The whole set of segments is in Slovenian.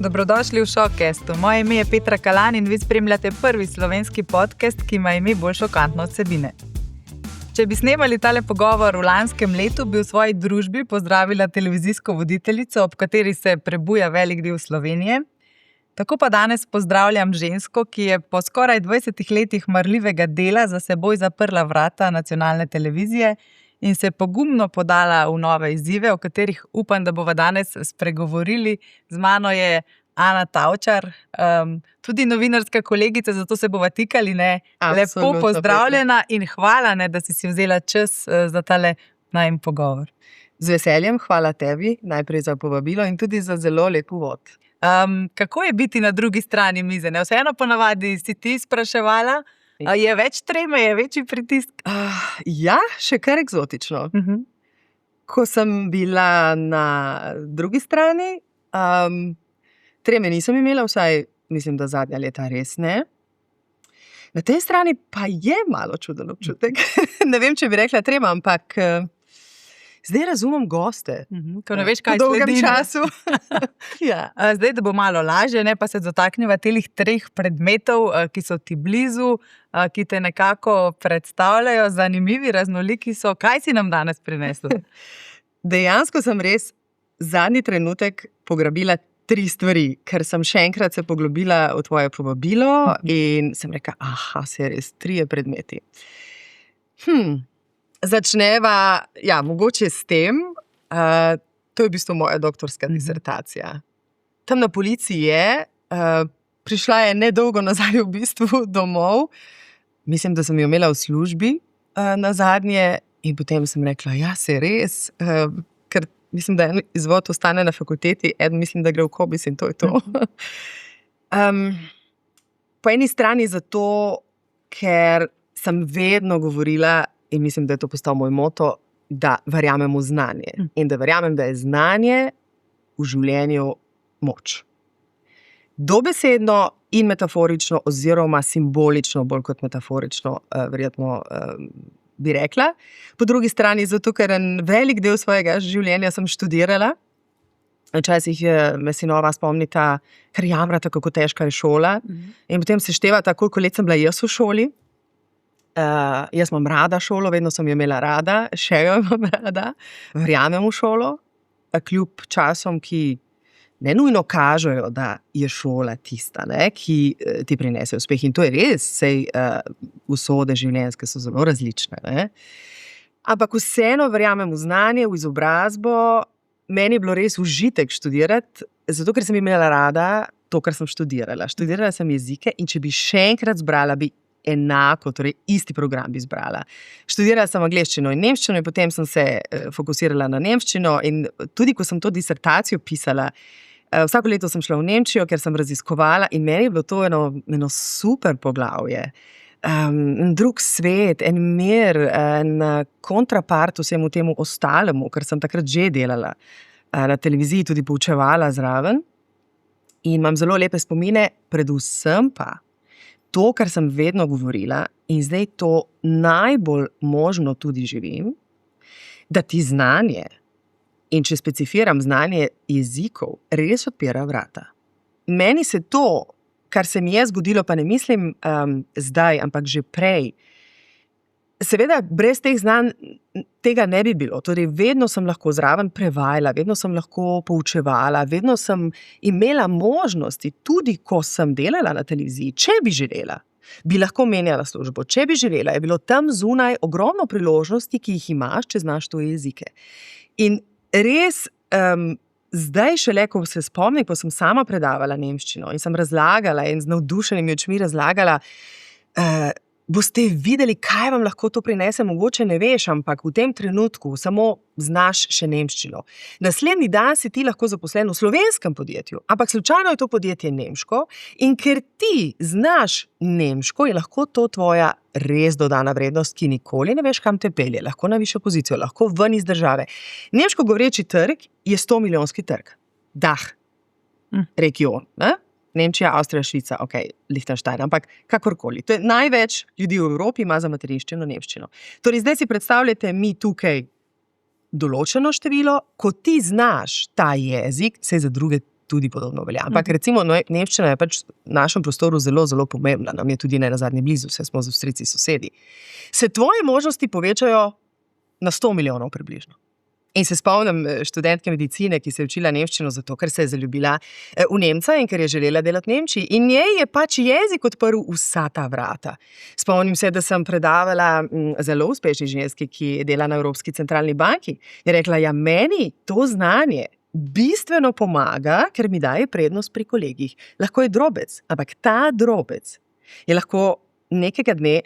Dobrodošli v Šokcastu. Moje ime je Petra Kalan in vi spremljate prvi slovenski podcast, ki ima ime bolj šokantno od vsebine. Če bi snemali tale pogovor v lanskem letu, bi v svoji družbi pozdravila televizijsko voditeljico, ob kateri se prebuja velik del Slovenije. Tako pa danes pozdravljam žensko, ki je po skoraj 20 letih marljivega dela za seboj zaprla vrata nacionalne televizije in se pogumno podala v nove izzive, o katerih upam, da bova danes spregovorili. Z mano je Ana Tavčar, tudi novinarska kolegica, zato se bova tikali. Lepo pozdravljena in hvala, da si vzela čas za tale najin pogovor. Z veseljem, hvala tebi najprej za povabilo in tudi za zelo lep uvod. Kako je biti na drugi strani mize? Vseeno ponavadi si ti spraševala, je več treme, je večji pritisk? Ja, še kar eksotično. Ko sem bila na drugi strani, treme nisem imela, vsaj mislim, da zadnja leta res ne. Na tej strani pa je malo čuden občutek. Ne vem, če bi rekla trema, ampak zdaj razumem goste. Ko ne veš, kaj po dolgem sledi. času. Ja. Zdaj, da bo malo lažje, pa se dotakneva telih 3 predmetov, ki so ti blizu, ki te nekako predstavljajo, zanimivi, raznoliki so. Kaj si nam danes prinesla? Dejansko sem res zadnji trenutek pograbila 3 stvari, ker sem še enkrat se poglobila v tvoje povabilo in sem rekla, se res 3 predmeti. Začneva, mogoče s tem, to je v bistvu moja doktorska disertacija. Tam na policiji je, prišla je nedolgo nazaj v bistvu domov, mislim, da sem jo imela v službi nazadnje in potem sem rekla, se res, ker mislim, da en izvod ostane na fakulteti, mislim, da gre v Kobis in to je to. Po eni strani zato, ker sem vedno govorila, in mislim, da je to postal moj moto, da verjamem v znanje. In da verjamem, da je znanje v življenju moč. Dobesedno in metaforično oziroma simbolično, bolj kot metaforično, verjetno bi rekla. Po drugi strani zato, ker en velik del svojega življenja sem študirala. Včasih me sinova spomnita, ker jamrata, kako težka je šola. In potem seštevata, koliko let sem bila jaz v šoli. Jaz imam rada šolo, vedno sem jo imela rada, še jo imam rada, verjamem v šolo, kljub časom, ki ne nujno kažejo, da je šola tista, ki ti prinese uspeh. In to je res, sej usode življenjske so zelo različne. Ampak vseeno verjamem v znanje, v izobrazbo. Meni je bilo res užitek študirati, zato ker sem imela rada to, kar sem študirala. Študirala sem jezike in če bi še enkrat zbrala, bi enako, torej isti program bi izbrala. Študirala sem angleščino in nemščino in potem sem se fokusirala na nemščino in tudi, ko sem to disertacijo pisala, vsako leto sem šla v Nemčijo, ker sem raziskovala in meni je bilo to eno super poglavje. Drug svet, en mir, en kontrapart vsemu temu ostalemu, ker sem takrat že delala na televiziji, tudi poučevala zraven in imam zelo lepe spomine, predvsem pa to, kar sem vedno govorila in zdaj to najbolj možno tudi živim, da ti znanje, in če specifiram znanje jezikov, res odpira vrata. Meni se to, kar se mi je zgodilo, pa ne mislim zdaj, ampak že prej, seveda brez teh znanj tega ne bi bilo. Torej, vedno sem lahko zraven prevajala, vedno sem lahko poučevala, vedno sem imela možnosti, tudi ko sem delala na televiziji, če bi želela, bi lahko menjala službo. Če bi želela, je bilo tam zunaj ogromno priložnosti, ki jih imaš, če znaš to jezike. In res, zdaj šele, ko se spomnim, ko sem sama predavala nemščino in sem razlagala in z navdušenimi očmi razlagala, boste videli, kaj vam lahko to prinese, mogoče ne veš, ampak v tem trenutku samo znaš še nemščino. Naslednji dan si ti lahko zaposlen v slovenskem podjetju, ampak slučajno je to podjetje nemško in ker ti znaš nemško, je lahko to tvoja res dodana vrednost, ki nikoli ne veš, kam te pelje, lahko na višjo pozicijo, lahko ven iz države. Nemško govoreči trg je 100-milijonski trg. Region, Nemčija, Avstrija, Švica, Liechtenstein, ampak kakorkoli. To je največ ljudi v Evropi ima za materinščino nemščino. Torej, zdaj si predstavljate mi tukaj določeno število, ko ti znaš ta jezik, se za druge tudi podobno velja. Ampak recimo nemščina je pač v našem prostoru zelo, zelo pomembna. Nam je tudi ne nazadnje blizu, vse smo z Avstrijci sosedi. Se tvoje možnosti povečajo na 100 milijonov približno. In se spomnim študentke medicine, ki se je učila nemščino zato, ker se je zaljubila v Nemca in ker je želela delati v Nemčiji. In njej je pač jezik odprl vsa ta vrata. Spomnim se, da sem predavala zelo uspešni ženski, ki dela na Evropski centralni banki. Je rekla, ja, meni to znanje bistveno pomaga, ker mi daje prednost pri kolegih. Lahko je drobec, ampak ta drobec je lahko nekega dne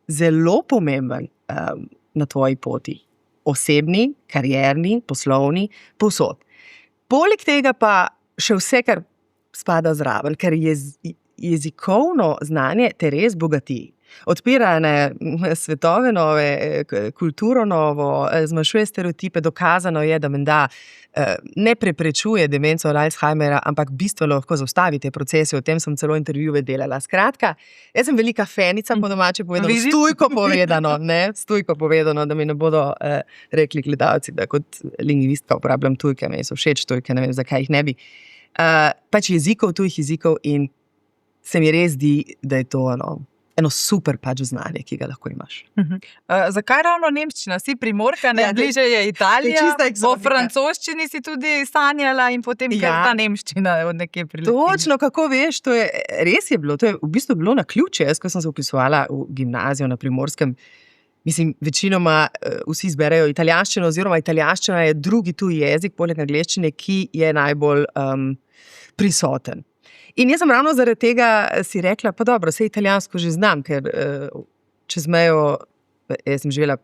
zelo pomemben na tvoji poti. Osebni, karierni, poslovni, povsod. Poleg tega pa še vse, kar spada zraven, ker jezikovno znanje te res bogati. Odpira svetove nove, kulturo novo, zmanjšuje stereotipe, dokazano je, da menda ne preprečuje demenco ali Alzheimera, ampak bistveno lahko zaustavi te procese, o tem sem celo intervjuje delala. Skratka, jaz sem velika fenica, po domače povedano, stojko povedano, da mi ne bodo rekli gledalci, da kot lingvistka uporabljam tujke, meni so všeč tujke, ne vem, zakaj jih ne bi. Pač tujih jezikov in se mi res zdi, da je to eno super pač znanje, ki ga lahko imaš. Zakaj ravno nemščina? Si Primorka, bliže je Italija, po francoščini si tudi sanjala in potem kar ta nemščina od nekje prileti. Točno, kako veš, res je bilo, to je v bistvu bilo naključje. Jaz, ko sem se vpisovala v gimnazijo na Primorskem, mislim, večinoma vsi izberejo italijanščino, oziroma italijanščina je drugi tuji jezik, poleg angleščine, ki je najbolj prisoten. In jaz sem ravno zaradi tega si rekla, pa dobro, saj italijansko že znam, ker čez mejo, jaz sem živela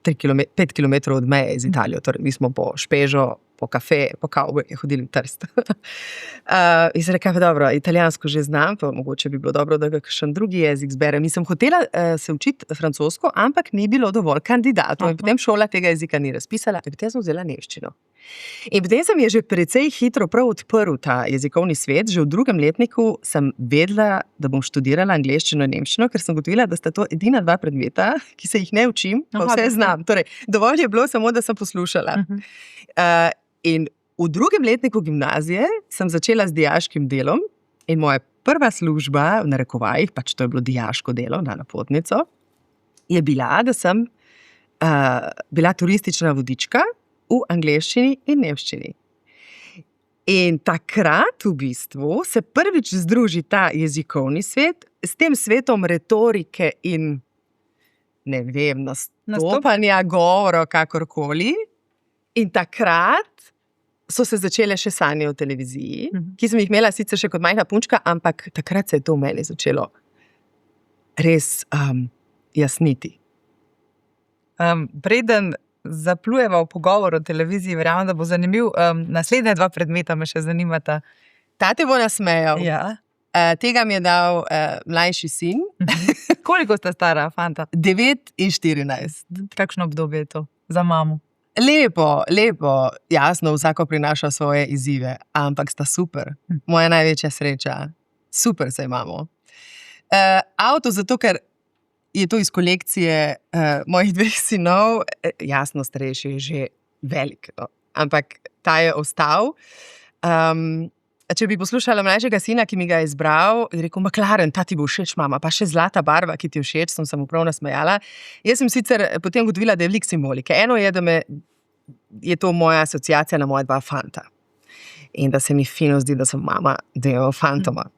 5 kilometrov od meje iz Italijo, torej mi smo po Špežo, po kafe, po kavbojke hodili v Trst. In sem rekla, pa dobro, italijansko že znam, pa mogoče bi bilo dobro, da ga kakšen drugi jezik zberem. In sem hotela se učiti francosko, ampak ni bilo dovolj kandidatov. In potem šola tega jezika ni razpisala, in potem sem vzela nemščino. In potem sem je že precej hitro prav odprl ta jezikovni svet. Že v 2. letniku sem vedela, da bom študirala angleščino in nemščino, ker sem gotovila, da sta to edina 2 predmeta, ki se jih ne učim, pa vse znam. Torej, dovolj je bilo samo, da sem poslušala. In v 2. letniku gimnazije sem začela z dijaškim delom in moja prva služba, v narekovajih, pač to je bilo dijaško delo na napotnico, je bila, da sem bila turistična vodička v angleščini in nemščini. In takrat v bistvu se prvič združi ta jezikovni svet s tem svetom retorike in ne vem, nastopanja, govora, kakorkoli. In takrat so se začele še sanje o televiziji, ki sem jih imela sicer še kot majhna punčka, ampak takrat se je to v meni začelo res jasniti. Preden zaplujeva v pogovor o televiziji, verjamem, da bo zanimiv. Naslednja 2 predmeta me še zanimata. Ta te bo nasmejal. Ja. Tega mi je dal mlajši sin. Koliko sta stara fanta? 9 in 14. Kakšno obdobje je to za mamo? Lepo, jasno, vsako prinaša svoje izzive, ampak sta super. Moja največja sreča. Super se imamo. Avto zato, ker je to iz kolekcije mojih 2 sinov, jasno, starejši je že velik, no. Ampak ta je ostal. Če bi poslušala mlajšega sina, ki mi ga je izbral, je rekel, McLaren, ta ti bo všeč, mama, pa še zlata barva, ki ti je všeč, sem se mu prav nasmejala. Jaz sem sicer potem ugotovila, da je veliko simbolike. Eno je, da je to moja asociacija na moja 2 fanta. In da se mi fino zdi, da sem mama 2 fantoma.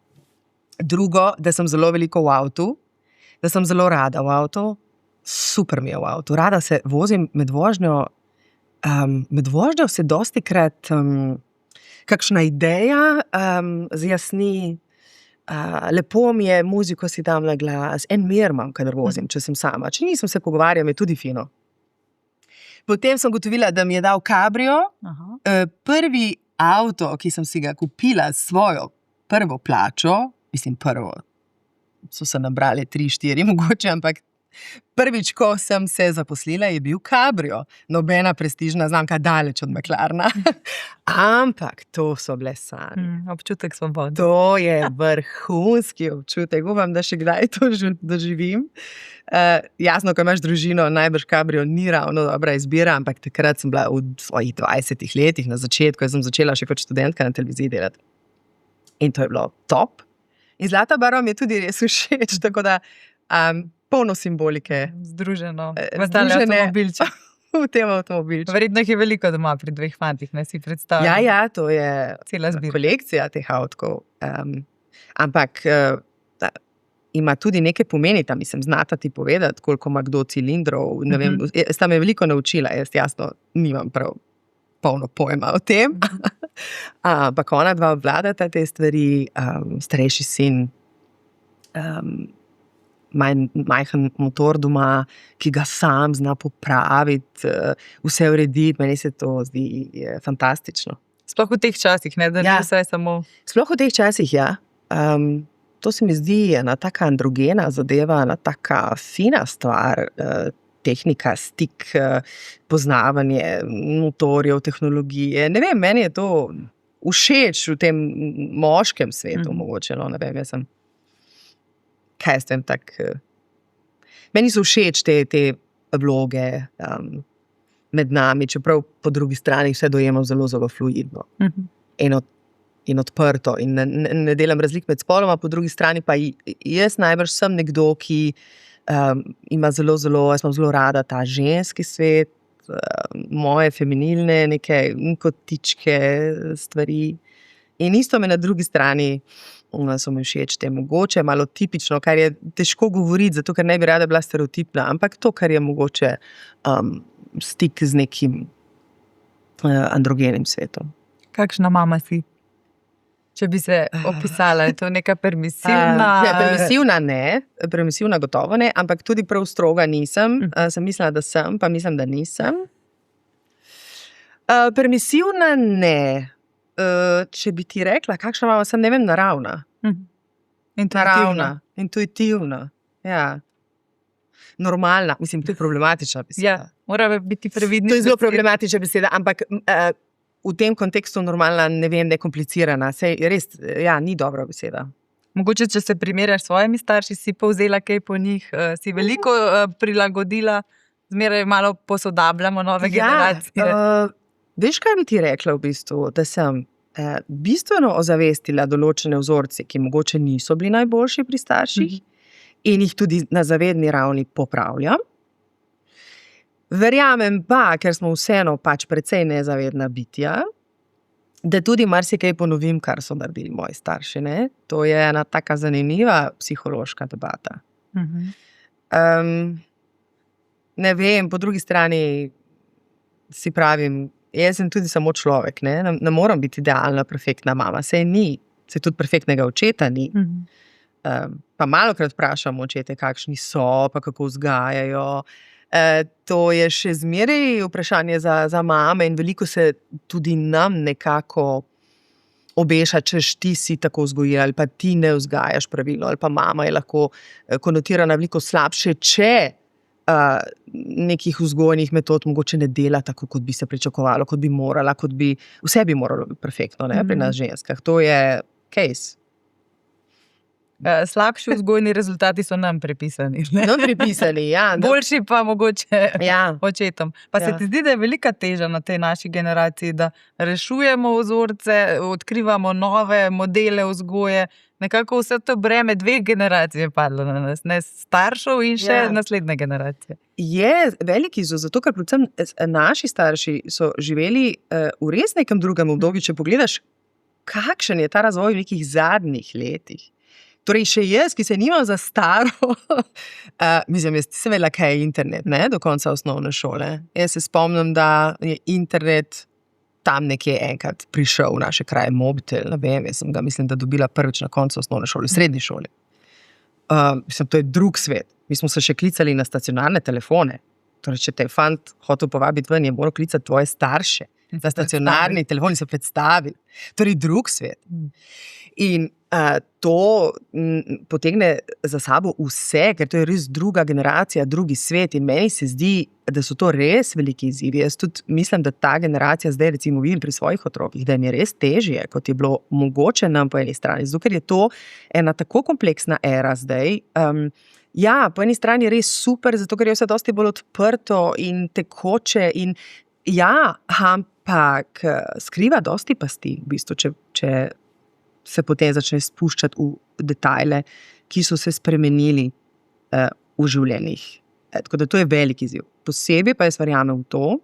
Drugo, da sem zelo veliko v avtu, da sem zelo rada v avtu, super mi je v avtu. Rada se vozim med vožnjo se dostikrat kakšna ideja zjasni, lepo mi je, muziko si dam na glas, en mir imam, kadar vozim, če sem sama. Če nisem se pogovarjam, je tudi fino. Potem sem gotovila, da mi je dal kabrio. Prvi avto, ki sem si ga kupila s svojo prvo plačo, mislim prvo, so se nabrali 3, 4 mogoče, ampak Prvič, ko sem se zaposlila, je bil Cabrio, nobena prestižna znamka, daleč od McLarena. Ampak to so bile sanje. Občutek svobode. To je vrhunski občutek. Upam, da še kdaj to doživim. Jasno, ko imaš družino, najbrž Cabrio ni ravno dobra izbira, ampak takrat sem bila v svojih 20 letih, na začetku, ko sem začela še kot študentka na televiziji delati. In to je bilo top. In zlata barva mi je tudi res všeč, tako da polno simbolike. Združeno. V tem avtomobilčku. Verjetno jih je veliko doma pri dveh fantih, ne si predstavljam. Ja, to je cela zbirka. Kolekcija teh avtkov. Ampak ima tudi nekaj pomeni, tam mislim, znata ti povedati, koliko ima kdo cilindrov. Ne vem, sta me veliko naučila, jaz jasno nimam prav polno pojma o tem. Ampak ona dva obvladata te stvari, starejši sin, majhen motor doma, ki ga sam zna popraviti, vse urediti, meni se to zdi fantastično. Sploh v teh časih, ne, da ni vse samo... Sploh v teh časih, ja. To se mi zdi ena taka androgena zadeva, ena taka fina stvar, tehnika, stik, poznavanje motorjev, tehnologije. Ne vem, meni je to všeč v tem moškem svetu, mogoče, no, ne vem, jaz sem, kaj s tem tak... Meni so všeč te vloge med nami, čeprav po drugi strani vse dojemam zelo, zelo fluidno. In odprto. In ne delam razlik med spoloma, po drugi strani pa jaz najbrž sem nekdo, ki ima jaz imam zelo rada ta ženski svet, moje feminilne neke kotičke stvari. In isto me na drugi strani so mi všeč te mogoče, malo tipično, kar je težko govoriti, zato ker ne bi rada bila stereotipna, ampak to, kar je mogoče stik z nekim androgenim svetom. Kakšna mama si? Če bi se opisala, je to neka permisivna... Permisivna gotovo ne, ampak tudi prav stroga nisem. Sem mislila, da sem, pa mislim, da nisem. Permisivna ne. Če bi ti rekla, kakšna mama sem, ne vem, naravna. Intuitivna. Ja. Normalna. Mislim, to je problematična beseda. Ja, mora biti previdni. To je zelo problematična beseda, ampak... V tem kontekstu normalna, ne vem, nekomplicirana. Sej res, ja, ni dobra beseda. Mogoče, če se primerjaš s svojimi starši, si povzela kaj po njih, si veliko prilagodila, zmeraj malo posodabljamo nove generacije. Veš, kaj bi ti rekla v bistvu? Da sem bistveno ozavestila določene vzorce, ki mogoče niso bili najboljši pri starših in jih tudi na zavedni ravni popravljam. Verjamem pa, ker smo vseeno pač precej nezavedna bitja, da tudi marsikaj ponovim, kar so naredili moji starši. Ne? To je ena taka zanimiva psihološka debata. Ne vem, po drugi strani si pravim, jaz sem tudi samo človek, ne moram biti idealna, perfektna mama. Sej tudi perfektnega očeta ni. Pa malokrat vprašam očete, kakšni so, pa kako vzgajajo. To je še zmeraj vprašanje za mame in veliko se tudi nam nekako obeša, češ ti si tako vzgojila ali pa ti ne vzgajaš pravilno ali pa mama je lahko konotirana veliko slabše, če nekih vzgojnih metod mogoče ne dela tako, kot bi se pričakovalo, kot bi morala, vse bi moralo biti perfektno, ne, pri nas ženskah. To je case. Slabši vzgojni rezultati so nam pripisani. Nam pripisani, ja. Boljši pa mogoče očetom. Pa se ti zdi, da je velika teža na tej naši generaciji, da rešujemo vzorce, odkrivamo nove modele vzgoje, nekako vse to breme dveh generacij je padlo na nas, ne, staršev in še naslednje generacije. Je veliki izziv, zato ker predvsem naši starši so živeli v res nekem drugem obdobju, če pogledaš, kakšen je ta razvoj v nekih zadnjih letih. Torej, še jaz, ki se nimam za staro, mislim, jaz sem vedela, kaj je internet, ne, do konca osnovne šole. Jaz se spomnim, da je internet tam nekje enkrat prišel v naše kraje, mobitel, ne vem, jaz sem ga, mislim, da dobila prvič na koncu osnovne šole, v srednji šoli. Mislim, to je drug svet. Mi smo se še klicali na stacionarne telefone. Torej, če te je fant hotel povabiti ven, je moral klicati tvoje starše. Za stacionarni telefon se predstaviti. Torej, drug svet. In To potegne za sabo vse, ker to je res druga generacija, drugi svet in meni se zdi, da so to res veliki izzivi. Jaz tudi mislim, da ta generacija zdaj recimo vidim pri svojih otrokih, da jim je res težje, kot je bilo mogoče nam po eni strani, zato ker je to ena tako kompleksna era zdaj. Ja, po eni strani je res super, zato ker je vse dosti bolj odprto in tekoče in ja, ampak skriva dosti pasti, v bistvu, če se potem začne spuščati v detajle, ki so se spremenili v življenjih. Tako da to je velik izziv. Posebej pa jaz verjamem v to,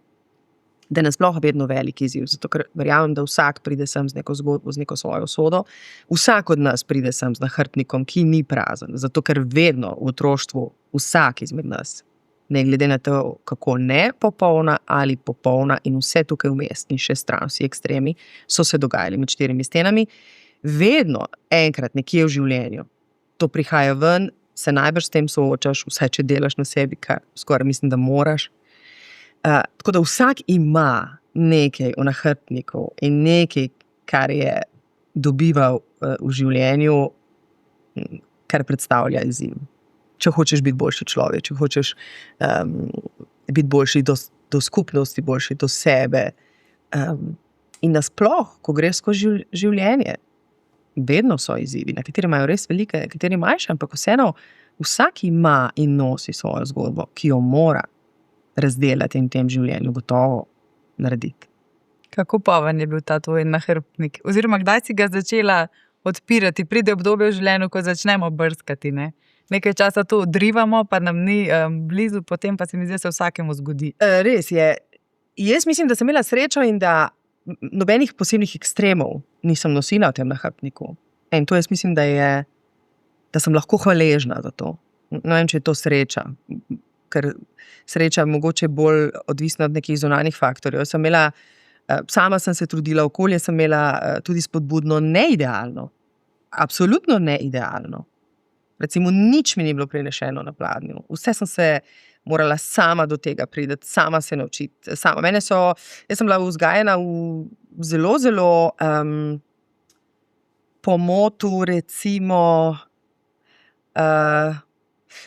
da je nasploh vedno velik izziv, zato ker verjamem, da vsak pride sem z neko zgodbo, z neko svojo usodo. Vsak od nas pride sem z nahrbtnikom, ki ni prazen, zato ker vedno v otroštvu vsak izmed nas, ne glede na to, kako ne popolna ali popolna in vse tukaj vmes in še stran, vsi ekstremi, so se dogajali med štirimi stenami. Vedno enkrat nekje v življenju to prihaja ven, se najbrž s tem soočaš, vsaj če delaš na sebi, kar skoraj mislim, da moraš. Tako da vsak ima nekaj v nahrbtniku in nekaj, kar je dobival v življenju, kar predstavlja izziv. Če hočeš biti boljši človek, če hočeš biti boljši do skupnosti, boljši do sebe. In nasploh, ko greš skozi življenje, vedno so izzivi, nekateri imajo res velike, nekateri manjše, ampak vseeno vsak ima in nosi svojo zgodbo, ki jo mora razdelati in v tem življenju gotovo narediti. Kako poln je bil ta tvoj nahrbtnik? Oziroma, kdaj si ga začela odpirati? Pride obdobje v življenju, ko začnemo brskati, ne? Nekaj časa to odrivamo, pa nam ni blizu, potem pa se mi zdi, da se vsakemu zgodi. Res je. Jaz mislim, da sem imela srečo in da nobenih posebnih ekstremov nisem nosila v tem nahrbtniku. In to jaz mislim, da sem lahko hvaležna za to. Ne vem, če je to sreča, ker sreča mogoče bolj odvisna od nekih zunanjih faktorjev. Sama sem se trudila, okolje sem imela tudi spodbudno, neidealno. Absolutno neidealno. Recimo, nič mi ni bilo prinešeno na pladnju. Vse sem se morala sama do tega priti, sama se naučiti. Jaz sem bila vzgajena v zelo, zelo pomotu, recimo,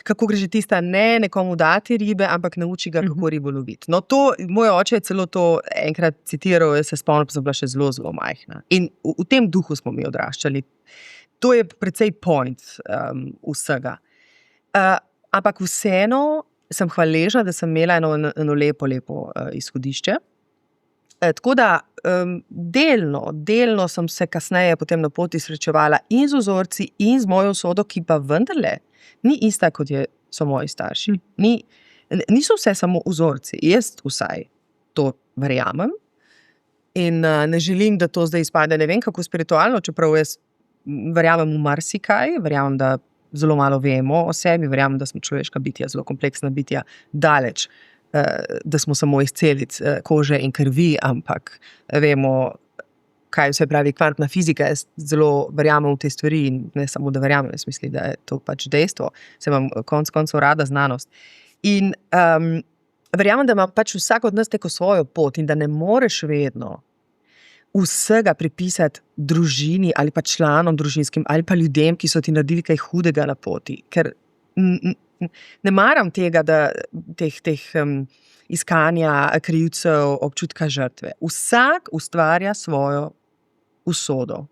kako gre že tista, ne nekomu dati ribe, ampak nauči ga, kako ribo loviti. No, moj oče je celo to enkrat citiral, jaz se spomnim, pa sem bila še zelo, zelo majhna. In v tem duhu smo mi odraščali. To je precej point vsega. Ampak vseeno sem hvaležna, da sem imela eno lepo izhodišče. Tako da delno sem se kasneje potem na poti srečevala in z vzorci in z mojo usodo, ki pa vendarle ni ista, kot so moji starši. Niso vse samo vzorci, jaz vsaj to verjamem in ne želim, da to zdaj izpade ne vem kako spiritualno, čeprav jaz verjamem v marsikaj, verjamem, da zelo malo vemo o sebi, verjamem, da smo človeška bitja, zelo kompleksna bitja, daleč, da smo samo iz celic kože in krvi, ampak vemo, kaj vse pravi kvantna fizika. Jaz zelo verjamem v te stvari in ne samo, da verjamem, jaz mislim, da je to pač dejstvo. Se imam konec koncev rada znanost. In verjamem, da ima pač vsak od nas neko svojo pot in da ne moreš vedno vsega pripisati družini ali pa članom družinskim ali pa ljudem, ki so ti naredili kaj hudega na poti. Ker ne maram tega, teh iskanja krivcev, občutka žrtve. Vsak ustvarja svojo usodo.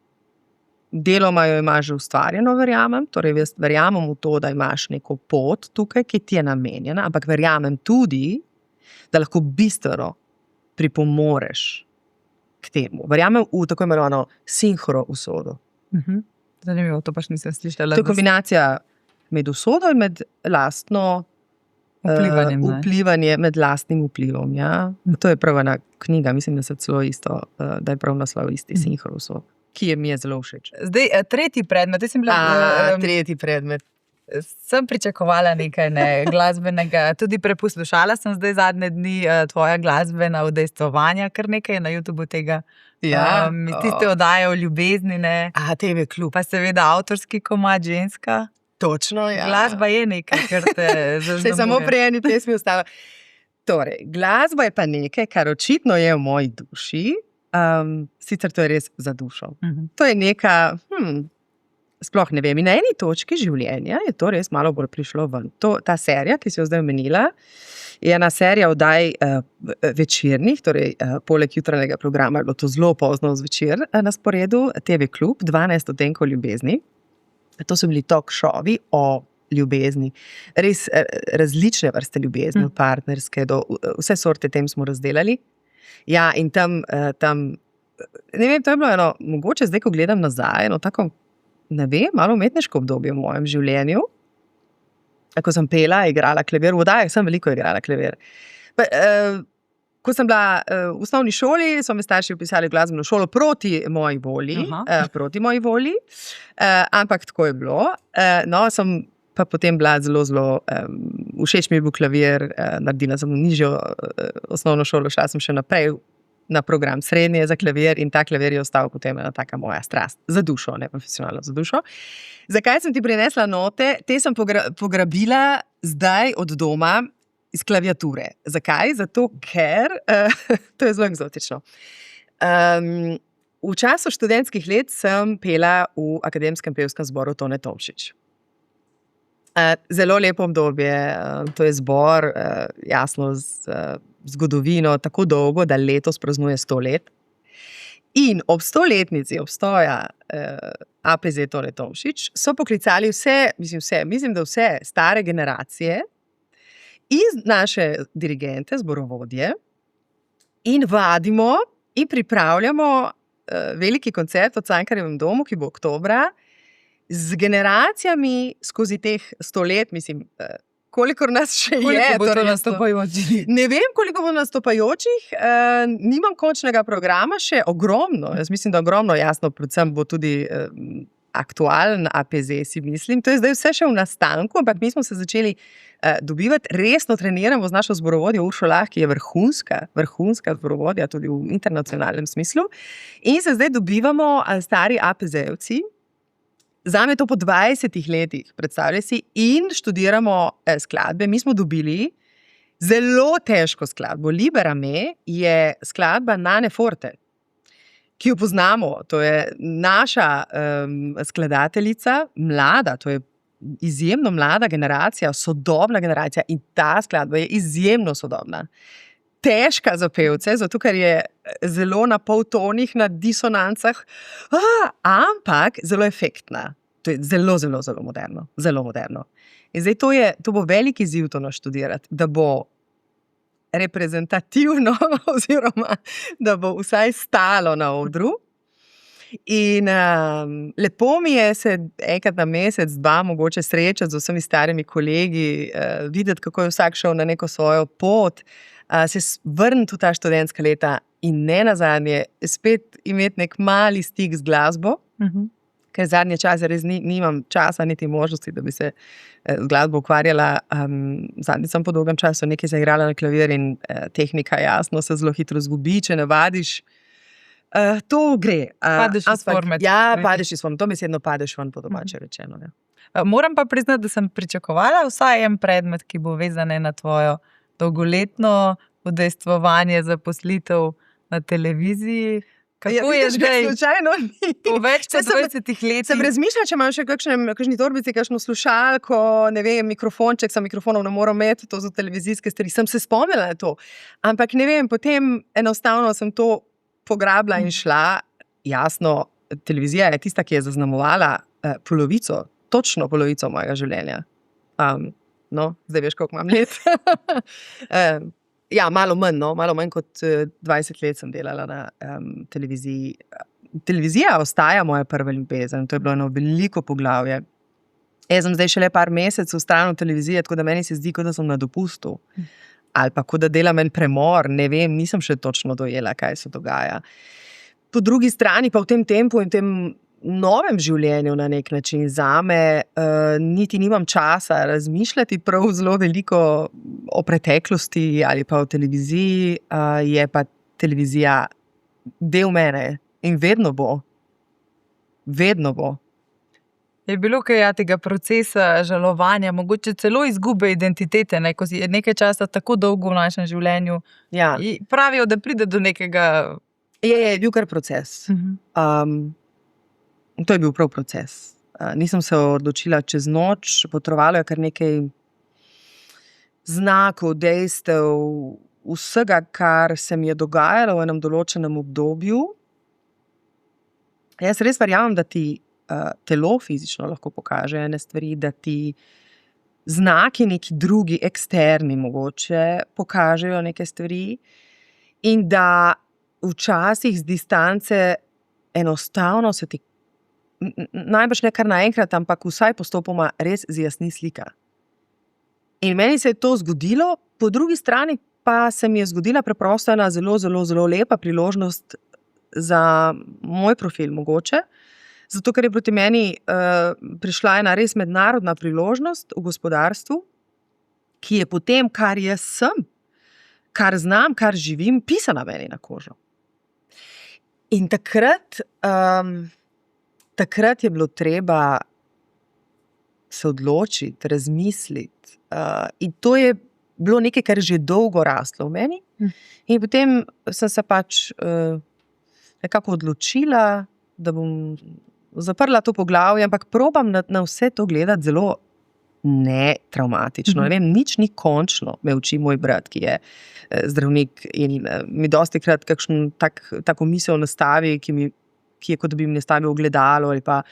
Deloma jo imaš že ustvarjeno, verjamem, torej jaz verjamem v to, da imaš neko pot tukaj, ki ti je namenjena, ampak verjamem tudi, da lahko bistveno pripomoreš k temu. Verjamem v tako imenovano sinhro usodo. Zanimivo, to pač nisem slišala. To je kombinacija med usodo in med lastno vplivanje, med lastnim vplivom. Ja? To je prav ena knjiga, mislim, da se celo isto, da je prav naslov isti, sinhro usodo, ki mi je zelo všeč. Zdaj, tretji predmet. Tretji predmet. Sem pričakovala nekaj glasbenega, tudi preposlušala sem zdaj zadnje dni tvoja glasbena udejstvovanja, kar nekaj na YouTubeu tega. Ja. Tiste oddaje o ljubezni, ne. TV klub. Pa seveda avtorski komad Ženska. Točno, ja. Glasba je nekaj, kar te zaznamuje. Se samo pri eni pesmi ostala. Torej, glasba je pa nekaj, kar očitno je v moji duši, sicer to je res za dušo. To je neka, sploh ne vem. In na eni točki življenja je to res malo bolj prišlo ven. Ta serija, ki si jo zdaj omenila, je ena serija oddaj večernih, torej poleg jutranjega programa je bilo to zelo pozno zvečer na sporedu, TV Klub, 12 odtenkov ljubezni. To so bili talk showi o ljubezni. Res različne vrste ljubezni, od partnerske do vse sorte tem smo razdelali. Ja, in tam, ne vem, to je bilo eno, mogoče zdaj, ko gledam nazaj, eno tako, ne vem, malo umetniško obdobje v mojem življenju. Ko sem pela, igrala klavir, v oddajah sem veliko igrala klavir. Ko sem bila v osnovni šoli, so me starši vpisali v glasbeno šolo proti moji volji, ampak tako je bilo. No, sem pa potem bila zelo, všeč mi je bil klavir, naredila sem nižjo osnovno šolo, šla sem še naprej na program srednje za klavir in ta klavir je ostal potem ena taka moja strast. Za dušo, ne profesionalno, za dušo. Zakaj sem ti prinesla note? Te sem pograbila zdaj od doma iz klaviature. Zakaj? Zato, ker to je zelo eksotično. V času študentskih let sem pela v Akademskem pevskem zboru Tone Tomšič. Zelo lepo obdobje, to je zbor, jasno, z zgodovino tako dolgo, da letos praznuje 100 let. In ob 100-letnici obstoja APZ Tone Tomšič so poklicali mislim, da vse stare generacije iz naše dirigente, zborovodje in vadimo in pripravljamo veliki koncert v Cankarjevem domu, ki bo oktobra, z generacijami skozi teh 100 let, mislim, kolikor nas še Koliko je. bo to nastopajočih? Ne vem, koliko bo nastopajočih, nimam končnega programa, še ogromno. Jaz mislim, da ogromno, jasno, predvsem bo tudi aktualen APZ, si mislim. To je zdaj vse še v nastanku, ampak mi smo se začeli dobivati, resno treniramo z našo zborovodjo Uršo Lah, ki je vrhunska zborovodja, tudi v internacionalnem smislu. In se zdaj dobivamo stari APZ-evci. Zame je to po 20 letih, predstavljaj si, in študiramo skladbe. Mi smo dobili zelo težko skladbo. Libera me je skladba Nane Forte, ki jo poznamo. To je naša skladateljica, mlada, to je izjemno mlada generacija, sodobna generacija in ta skladba je izjemno sodobna. Težka za pevce, zato ker je zelo na poltonih, na disonancah, ampak zelo efektna. To je zelo, zelo, zelo moderno. Zelo moderno. In zdaj to bo velik izziv to naštudirati, da bo reprezentativno oziroma da bo vsaj stalo na odru. In lepo mi je se enkrat na mesec, dva mogoče srečati z vsemi starimi kolegi, videti, kako je vsak šel na neko svojo pot, se vrniti v ta študentska leta in ne nazadnje spet imeti nek mali stik z glasbo, ker zadnje čase res nimam časa niti možnosti, da bi se z glasbo ukvarjala. Zadnjič sem po dolgem času nekaj zaigrala na klavir in tehnika jasno se zelo hitro zgubi, če ne vadiš. To gre. Padeš iz forme. Ja, padeš iz forme. To besedno padeš ven, po domače rečeno. Ja. Moram pa priznati, da sem pričakovala vsaj en predmet, ki bo vezan na tvojo dolgoletno udejstvovanje, zaposlitev na televiziji. Kako je zdaj? Slučajno ni. Po več kot 20 letih. Sem razmišljala, če imam še kakšni torbici, kakšno slušalko, ne vem, mikrofonček, sem mikrofonov ne moram imeti, to so televizijske stvari. Sem se spomnila na to. Ampak ne vem, potem enostavno sem to pograbila in šla. Jasno, televizija je tista, ki je zaznamovala točno polovico mojega življenja. No, zdaj veš, koliko imam let. Ja, malo manj kot 20 let sem delala na televiziji. Televizija ostaja moja prva ljubezen, to je bilo eno veliko poglavje. Jaz sem zdaj šele par mesecev stran od televizije, tako da meni se zdi, kot da sem na dopustu. Ali pa kot da delam en premor, ne vem, nisem še točno dojela, kaj se dogaja. Po drugi strani pa v tem tempu in tem novem življenju na nek način zame niti nimam časa razmišljati prav zelo veliko o preteklosti ali pa o televiziji, je pa televizija del mene in vedno bo. Vedno bo. Je bilo kaj tega procesa žalovanja, mogoče celo izgube identitete, ko si nekaj časa tako dolgo v našem življenju. Ja. Pravijo, da pride do nekega... Je bil kar proces. To je bil prav proces. Nisem se odločila čez noč, potrovalo je kar nekaj znakov, dejstev, vsega, kar se mi je dogajalo v enem določenem obdobju. Jaz res verjamem, da ti telo fizično lahko pokaže ene stvari, da ti znaki neki drugi, eksterni mogoče, pokažejo neke stvari in da včasih z distance enostavno se ti, najbrž ne kar naenkrat, ampak vsaj postopoma res zjasni slika. In meni se je to zgodilo, po drugi strani pa se mi je zgodila preprosto ena zelo, zelo, zelo lepa priložnost za moj profil mogoče, zato ker je proti meni prišla ena res mednarodna priložnost v gospodarstvu, ki je potem, kar jaz sem, kar znam, kar živim, pisana meni na kožo. In takrat je bilo treba se odločiti, razmisliti. In to je bilo nekaj, kar je že dolgo raslo v meni. In potem sem se pač nekako odločila, da bom zaprla to poglavje, ampak probam na vse to gledati zelo netravmatično. Ne vem, nič ni končno, me uči moj brat, ki je zdravnik in mi dostikrat kakšen tako misel nastavi, ki je kot da bi mi nastavil ogledalo ali pa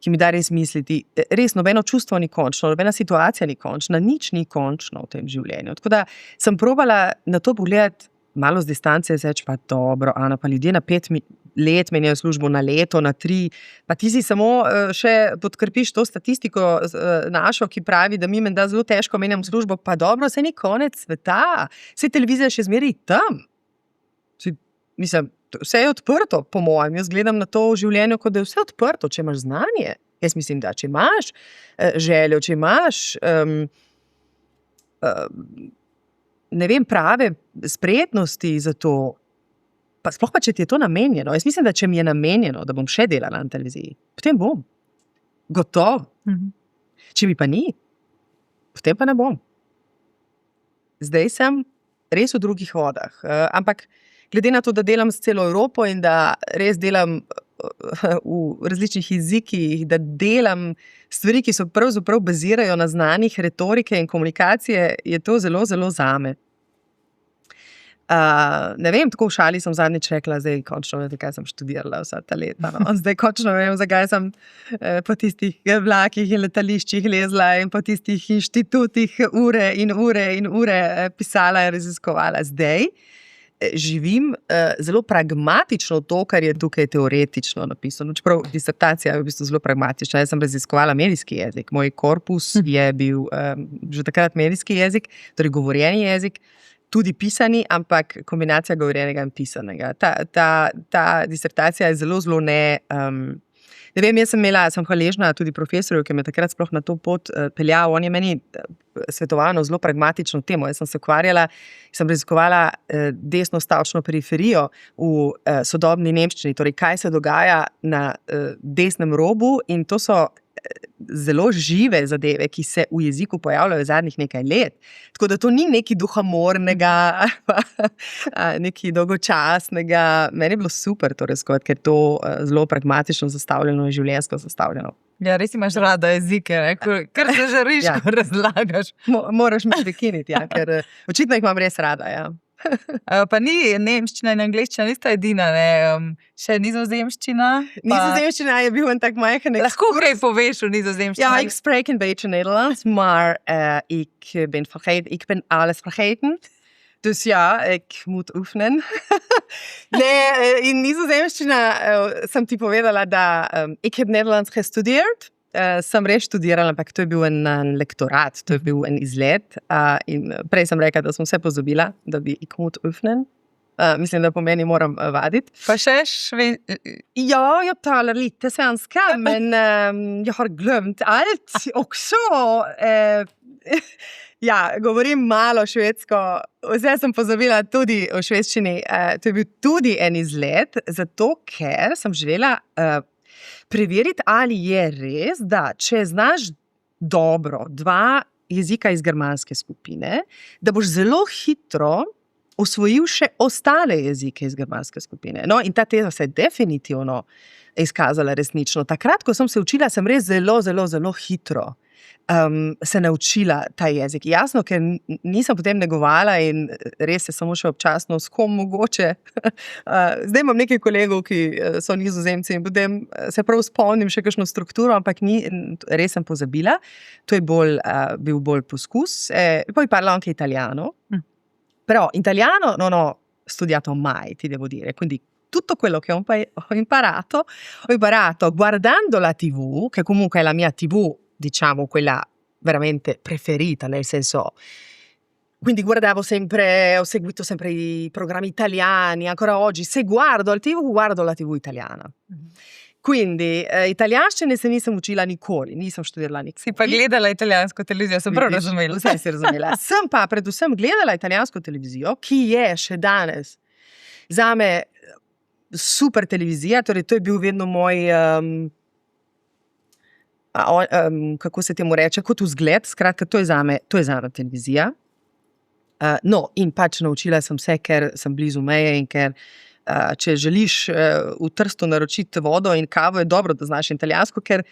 ki mi da res misliti. Res, nobeno čustvo ni končno, nobena situacija ni končna, nič ni končno v tem življenju. Tako da sem probala na to pogledati malo z distance, reči pa dobro, Ana, pa ljudje na 5 let menjajo službo, na leto, na 3, pa ti si samo še podkrpiš to statistiko našo, ki pravi, da mi menda zelo težko menjam službo, pa dobro, saj ni konec sveta, saj televizija še zmeraj tam. Mislim, vse je odprto, po mojem. Jaz gledam na to v življenju, kot da je vse odprto, če imaš znanje. Jaz mislim, da če imaš željo, če imaš ne vem, prave spretnosti za to, pa sploh pa, če ti je to namenjeno. Jaz mislim, da če mi je namenjeno, da bom še delala na televiziji, potem bom. Gotovo. Če mi pa ni, potem pa ne bom. Zdaj sem res v drugih vodah. Ampak glede na to, da delam s celo Evropo in da res delam v različnih jezikih, da delam stvari, ki so pravzaprav bazirajo na znanjih retorike in komunikacije, je to zelo, zelo zame. Ne vem, tako v šali sem zadnjič rekla, zdaj končno vem, zakaj sem študirala vsa ta leta. No? Zdaj končno vem, zakaj sem po tistih vlakih in letališčih lezla in po tistih inštitutih ure in ure in ure pisala in raziskovala. Zdaj živim zelo pragmatično to, kar je tukaj teoretično napisano. Čeprav disertacija je v bistvu zelo pragmatična. Jaz sem raziskovala medijski jezik. Moj korpus je bil že takrat medijski jezik, torej govorjeni jezik, tudi pisani, ampak kombinacija govorjenega in pisanega. Ta disertacija je zelo, zelo ne vem, jaz sem hvaležna tudi profesorju, ki me takrat sploh na to pot peljal. On je meni svetoval zelo pragmatično temo. Jaz sem se ukvarjala, sem raziskovala desno-stavčno periferijo v sodobni nemščini, torej kaj se dogaja na desnem robu, in to so zelo žive zadeve, ki se v jeziku pojavljajo zadnjih nekaj let. Tako da to ni nekaj duhamornega, nekaj dolgočasnega. Meni je bilo super to raziskovati, ker je to zelo pragmatično zastavljeno in življenjsko zastavljeno. Ja, res imaš rada jezike, ne? Kar se žariš, Ja. ko razlagaš. Moraš me prekiniti, ja, ker očitno jih imam res rada. Ja. Pa ni nemščina in angleščina nista edina, ne? Še nizozemščina. pa- Nizozemščina je bil en tak majhen Lahko kaj poveš v nizozemščini. Ja, ik spreek een beetje Nederlands, maar ik ben alles vergeten. Dus ja, ik moet oefenen. Nee, in Nizozemščina sem ti povedala, da ik heb Nederlands gestudeerd. Sem res študirala, ampak to je bil en lektorat, to je bil en izlet. In prej sem rekla, da sem vse pozabila, da bi ik moet oefenen. Mislim, da pomeni moram vaditi. Pa še Ja, jag talar lite svenska, men jag har glömt allt också. Ja, govorim malo švedsko, vse sem pozabila tudi o švedščini. To je bil tudi en izlet, zato ker sem želela preveriti, ali je res, da če znaš dobro 2 jezika iz germanske skupine, da boš zelo hitro osvojil še ostale jezike iz germanske skupine. No, in ta teza se je definitivno izkazala resnično. Takrat, ko sem se učila, sem res zelo, zelo, zelo hitro se naučila ta jezik. Jasno, ker nisem potem negovala in res se samo še občasno s kom mogoče. Zdaj imam nekaj kolegov, ki so Nizozemci in potem se prav spomnim še kakšno strukturo, ampak res sem pozabila. To je bil bolj poskus. Poi parlo anche italiano. Però italiano non ho studiato mai, ti devo dire. Quindi tutto quello che ho imparato guardando la TV, che comunque è la mia TV, diciamo quella veramente preferita, nel senso, quindi ho seguito sempre i programmi italiani, ancora oggi se guardo la TV italiana. Quindi italijanščine se nisem učila nikoli, nisem študirala nikoli. Si pa gledala italijansko televizijo, sem prav razumela. Vse si razumela. Sem pa predvsem gledala italijansko televizijo, ki je še danes zame super televizija, torej to je bil vedno moj, kako se temu reče, kot vzgled, skratka, to je zame televizija. No, in pač naučila sem se, ker sem blizu meje in ker če želiš v Trstu naročiti vodo in kavo, je dobro, da znaš italijansko, ker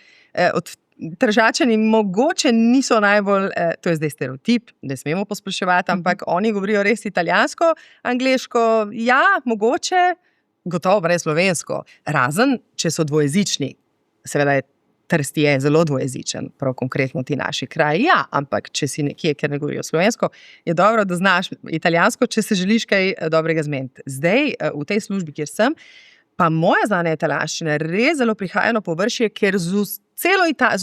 od Tržačani mogoče niso najbolj, to je zdaj stereotip, ne smemo posploševati, ampak oni govorijo res italijansko, angleško, ja, mogoče, gotovo brez slovensko, razen, če so dvojezični. Seveda Trst je zelo dvojezičen, prav konkretno ti naši kraji, ja, ampak če si nekje, ker ne govorijo slovensko, je dobro, da znaš italijansko, če se želiš kaj dobrega zmeniti. Zdaj, v tej službi, kjer sem, pa moja znanja italijanščine res zelo prihaja na površje, ker z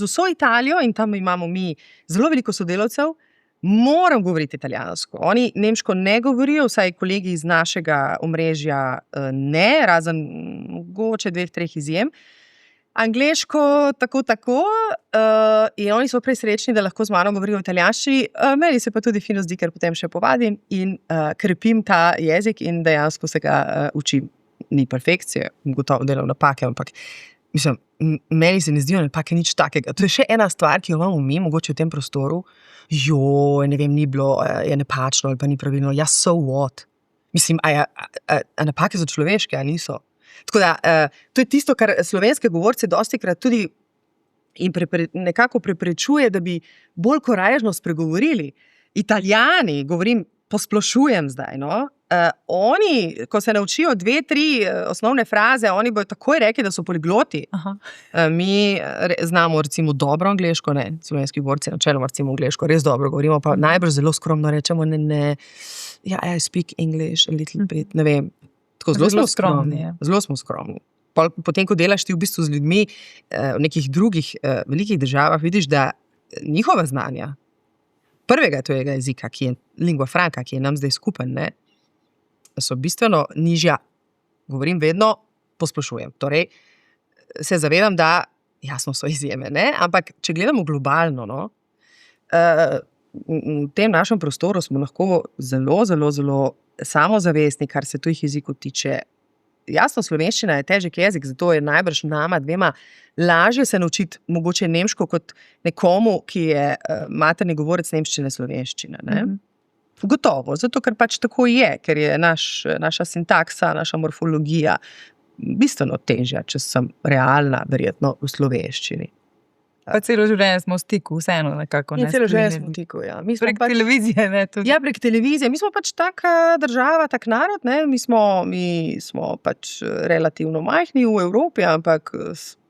vso Italijo, in tam imamo mi zelo veliko sodelavcev, moram govoriti italijansko. Oni nemško ne govorijo, vsaj kolegi iz našega omrežja ne, razen mogoče 2-3 izjem. Angleško tako, in oni so prej srečni, da lahko z mano govorijo v italijanščini, meni se pa tudi fino zdi, ker potem še povadim in krepim ta jezik in dejansko se ga učim. Ni perfekcije, gotovo delam napake, ampak mislim, meni se ne zdijo napake nič takega. To je še ena stvar, ki jo imamo mi, mogoče v tem prostoru, ne vem, ni bilo, je napačno ali pa ni pravilno, ja, so what? Mislim, a napake so človeške, a niso? Tako da, to je tisto, kar slovenske govorce dostikrat tudi nekako preprečuje, da bi bolj korajžno spregovorili. Italijani, posplošujem zdaj, no, oni, ko se naučijo 2-3 osnovne fraze, oni bojo takoj rekli, da so poligloti. Mi znamo recimo dobro angleško, ne, slovenski govorci načeloma recimo angleško res dobro govorimo, pa najbrž zelo skromno rečemo, ja, I speak English a little bit, ne vem. Zelo smo skromni. Potem, ko delaš ti v bistvu z ljudmi v nekih drugih velikih državah, vidiš, da njihova znanja prvega tujega jezika, ki je lingua franca, ki je nam zdaj skupen, ne, so bistveno nižja. Govorim vedno, posplošujem. Torej, se zavedam, da jasno so izjeme, ne, ampak če gledamo globalno, no, v tem našem prostoru smo lahko zelo, zelo, zelo samozavestni, kar se tujih jezikov tiče. Jasno, slovenščina je težek jezik, zato je najbrž nama dvema lažje se naučiti mogoče nemško kot nekomu, ki je materni govorec nemščine slovenščine. Ne? Gotovo, zato ker pač tako je, ker je naša sintaksa, naša morfologija bistveno težja, če sem realna, verjetno v slovenščini. Pa celo življenje smo v stiku, vseeno nekako. Celo življenje smo v stiku, ja. Prek televizije, ne? Tudi. Ja, prek televizije. Mi smo pač taka država, tak narod, ne? Mi smo pač relativno majhni v Evropi, ampak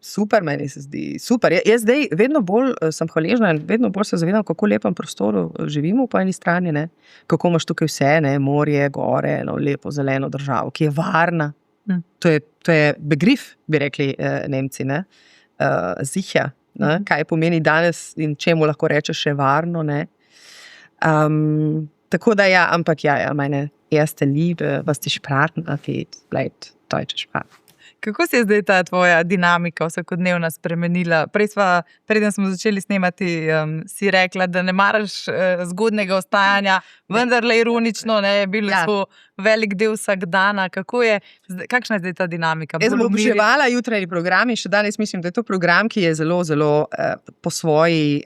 super, meni se zdi super. Jaz zdaj vedno bolj sem hvaležna in vedno bolj se zavedam, kako lepem prostoru živimo po eni strani, ne? Kako imaš tukaj vse, ne? Morje, gore, no, lepo zeleno državo, ki je varna. To je begrif, bi rekli Nemci, ne? Sicher. Ne? Kaj pomeni danes in čemu lahko rečeš še varno, ne? Tako da ja, ampak ja, meine erste Liebe, was die Sprachen angeht, bleibt deutsche Sprache. Kako se je zdaj ta tvoja dinamika vsakodnevna spremenila? Preden smo začeli snemati, si rekla, da ne maraš zgodnega ostajanja, vendarle ironično, ne, je bilo to velik del vsakdana. Kakšna je zdaj ta dinamika? Jaz sem oboževala jutranji program in še danes mislim, da je to program, ki je zelo, zelo po svoji,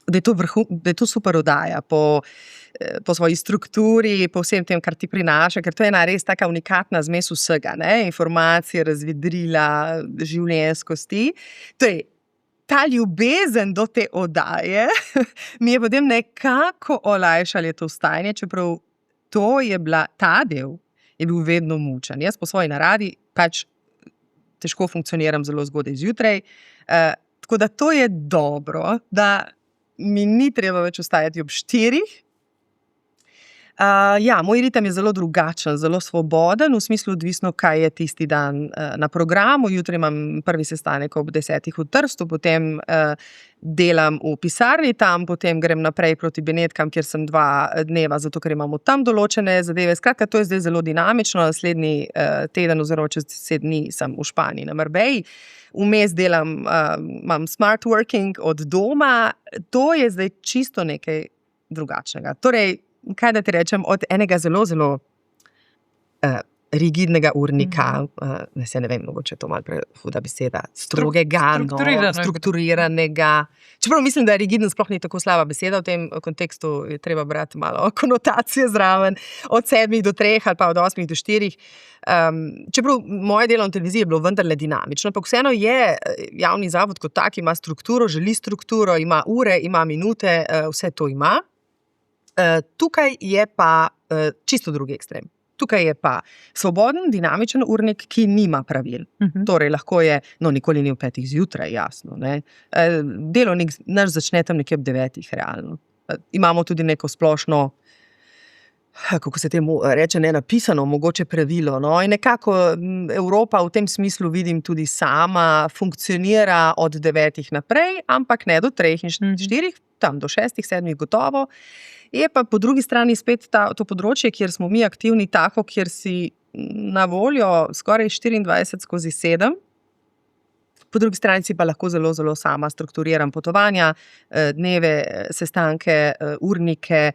da je to super oddaja, po svoji strukturi, po vsem tem, kar ti prinaša, ker to je ena res taka unikatna zmes vsega, ne? Informacije, razvedrila, življenjskosti. Torej, ta ljubezen do te oddaje mi je potem nekako olajšala to vstajanje, čeprav to je bila, ta del je bil vedno mučen. Jaz po svoji naravi pač težko funkcioniram zelo zgodaj zjutraj, tako da to je dobro, da mi ni treba več vstajati ob 4. Moj ritem je zelo drugačen, zelo svoboden, v smislu odvisno, kaj je tisti dan na programu. Jutri imam prvi sestanek ob 10 v Trstu, potem delam v pisarni tam, potem grem naprej proti Benetkam, kjer sem 2 dneva, zato ker imamo tam določene zadeve. Skratka, to je zdaj zelo dinamično. Naslednji teden oziroma čez 10 dni sem v Španiji na Marbelli. Vmes delam, imam smart working od doma. To je zdaj čisto nekaj drugačnega. Torej, kaj da ti rečem, od enega zelo, zelo rigidnega urnika, ne vem, mogoče je to malo prehuda beseda, strogega, strukturiranega. Čeprav mislim, da rigidno sploh ni tako slaba beseda, v tem kontekstu je treba brati malo konotacije zraven, od 7 do 3 ali pa od 8 do 4. Čeprav moje delo na televiziji je bilo vendarle dinamično, ampak vseeno je javni zavod kot tak, ima strukturo, želi strukturo, ima ure, ima minute, vse to ima. Tukaj je pa čisto drugi ekstrem. Tukaj je pa svoboden, dinamičen urnik, ki nima pravil. Torej, lahko je, nikoli ni ob 5 zjutraj, jasno. Ne? Delovnik naš začne tam nekje ob 9, realno. Imamo tudi neko splošno, kako se temu reče, nenapisano, mogoče pravilo. No? In nekako Evropa v tem smislu, vidim, tudi sama funkcionira od 9 naprej, ampak ne do 3 in 4, tam do 6, 7 gotovo. Je pa po drugi strani spet to področje, kjer smo mi aktivni tako, kjer si na voljo skoraj 24/7. Po drugi strani si pa lahko zelo, zelo sama strukturiram potovanja, dneve, sestanke, urnike.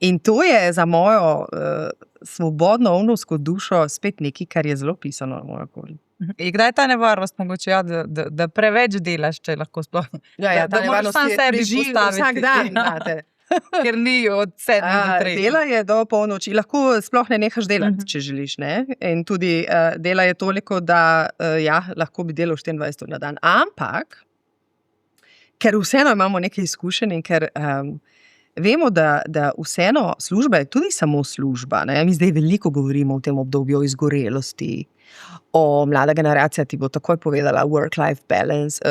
In to je za mojo svobodno ovnovsko dušo spet nekaj, kar je zelo pisano na mojo okolje. In kdaj je ta nevarnost mogoče, da preveč delaš, če lahko sploh? Ta nevarnost je leži vsak dan. Ker ni od 7 do 3. Dela je do polnoči, lahko sploh ne nehaš delati, če želiš, ne? In tudi dela je toliko, da lahko bi delal 24 ur na dan. Ampak, ker vseeno imamo nekaj izkušenj in ker vemo, da vseeno služba je tudi samo služba, ne? Mi zdaj veliko govorimo o tem obdobju izgorelosti, mlada generacija ti bo takoj povedala work-life balance,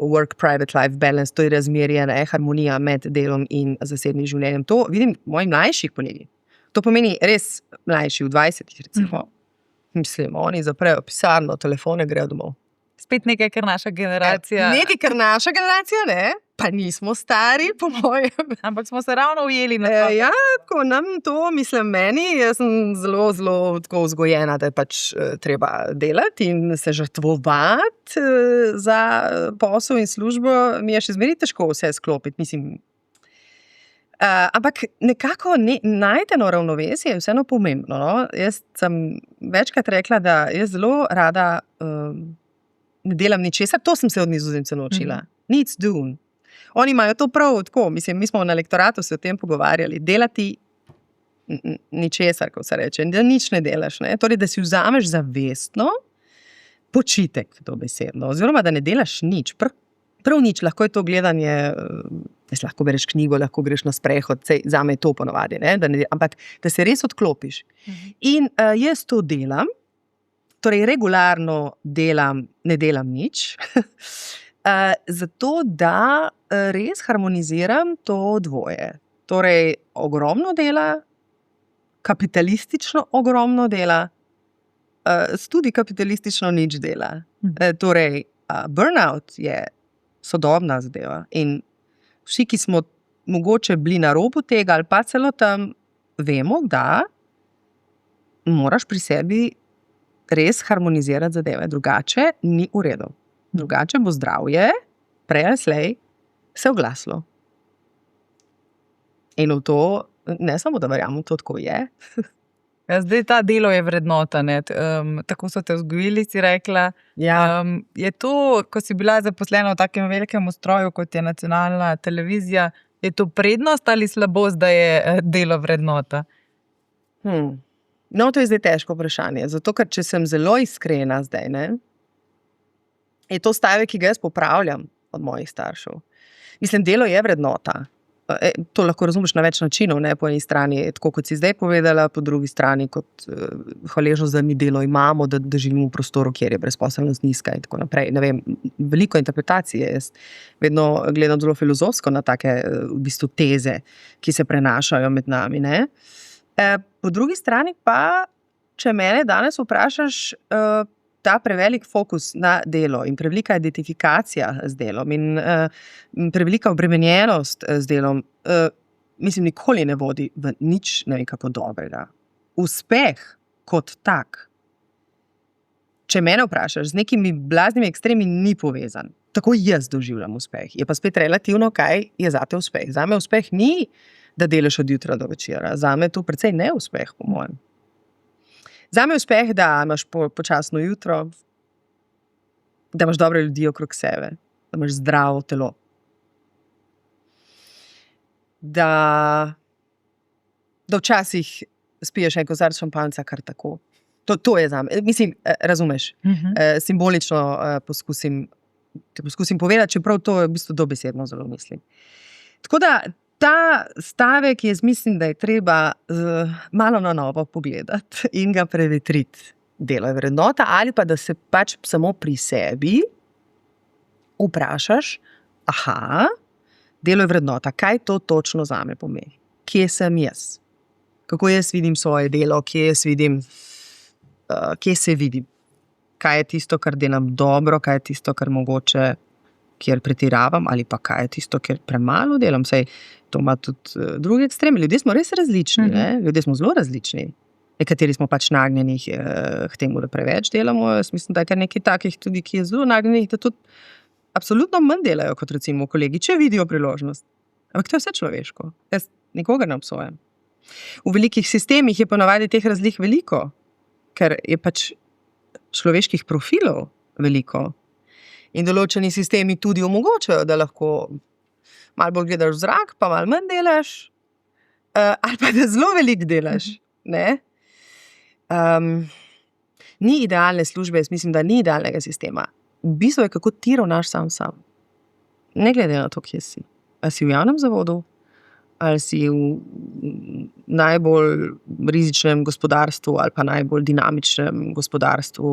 work-private life balance, to je razmerje, harmonija med delom in zasebnim življenjem. To vidim moji mlajših kolegi. To pomeni res mlajši v 20, recimo. Mislim, oni zaprejo pisarno, telefone, grejo domov. Spet nekaj, kar naša generacija. Nekaj, kar naša generacija, ne? Pa nismo stari, po mojem. Ampak smo se ravno ujeli na to. Tako nam to, meni, jaz sem zelo, zelo tako vzgojena, da je pač treba delati in se žrtvovati za posel in službo. Mi je še zmeraj težko vse sklopiti, ampak nekako najdeno ravnovesje je vseeno pomembno. No? Jaz sem večkrat rekla, da jaz zelo rada ne delam ničesar, to sem se od Nizozemcev naučila. Nič doing. Oni imajo to prav tako, mi smo na lektoratu se o tem pogovarjali, delati ničesar, ko se reče, da nič ne delaš, ne? Torej, da si vzameš zavestno počitek, dobesedno, oziroma da ne delaš nič, prav nič, lahko je to gledanje, lahko bereš knjigo, lahko greš na sprehod, zame je to ponovadi, ne? Ampak da se res odklopiš. In jaz to delam, torej regularno ne delam nič, zato da res harmoniziram to dvoje. Torej, ogromno dela, kapitalistično ogromno dela, tudi kapitalistično nič dela. Torej, burnout je sodobna zadeva in vsi, ki smo mogoče bili na robu tega ali pa celo tam, vemo, da moraš pri sebi res harmonizirati zadeve, drugače ni v redu. Drugače bo zdravje, prej ali slej, se oglaslo. In v to, ne samo da verjamem, to tako je. Zdaj ta delo je vrednota, ne? Tako so te vzgojili, si rekla. Je to, ko si bila zaposlena v takem velikem ustroju, kot je nacionalna televizija, Je to prednost ali slabost, da je delo vrednota? No, to je zdaj težko vprašanje. Zato, ker če sem zelo iskrena zdaj, je to stavek, ki ga jaz popravljam od mojih staršev. Mislim, delo je vrednota. To lahko razumeš na več načinov, ne? Po eni strani, tako kot si zdaj povedala, po drugi strani, kot hvaležnost, da mi delo imamo, da živimo v prostoru, kjer je brezposelnost nizka in tako naprej. Ne vem, veliko interpretacije. Jaz vedno gledam zelo filozofsko na take v bistvu teze, ki se prenašajo med nami, ne? Po drugi strani pa, če mene danes vprašaš, ta prevelik fokus na delo in prevelika identifikacija z delom in prevelika obremenjenost z delom, mislim, nikoli ne vodi v nič ne vem kako dobrega. Uspeh kot tak, če mene vprašaš, z nekimi blaznimi ekstremi ni povezan. Tako jaz doživljam uspeh. Je pa spet relativno, kaj je zate uspeh. Zame uspeh ni, da delaš od jutra do večera. Zame je to precej neuspeh, po mojem. Zame je uspeh, da imaš počasno jutro, da imaš dobre ljudi okrog sebe, da imaš zdravo telo. Da včasih spiješ en kozarc šampanjca kar tako. To je zame. Mislim, razumeš, simbolično poskusim povedati, čeprav to je v bistvu dobesedno zelo mislim. Tako da ta stavek jaz mislim, da je treba malo na novo pogledati in ga prevetriti. Delo je vrednota ali pa da se pač samo pri sebi vprašaš, delo je vrednota, kaj to točno zame pomeni? Kje sem jaz? Kako jaz vidim svoje delo? Kje se vidim? Kaj je tisto, kar delam dobro? Kaj je tisto, kar mogoče kjer pretiravam, ali pa kaj je tisto, kjer premalo delam. Saj to ima tudi drugi ekstremi. Ljudje smo res različni, ne? Ljudje smo zelo različni. Nekateri smo pač nagnjeni k temu, da preveč delamo. Jaz mislim, da je kar nekaj takih tudi, ki je zelo nagnjenih, da tudi absolutno manj delajo, kot recimo kolegi, če vidijo priložnost. Ampak to je vse človeško. Jaz nikogar ne obsojam. V velikih sistemih je ponavadi teh razlik veliko, ker je pač človeških profilov veliko. In določeni sistemi tudi omogočajo, da lahko malo bolj gledaš v zrak, pa malo manj delaš, ali pa da zelo veliko delaš. Ne? Ni idealne službe, jaz mislim, da ni idealnega sistema. V bistvu je, kako ti ravnaš sam. Ne glede na to, kje si. Ali si v javnem zavodu, ali si v najbolj rizičnem gospodarstvu, ali pa najbolj dinamičnem gospodarstvu.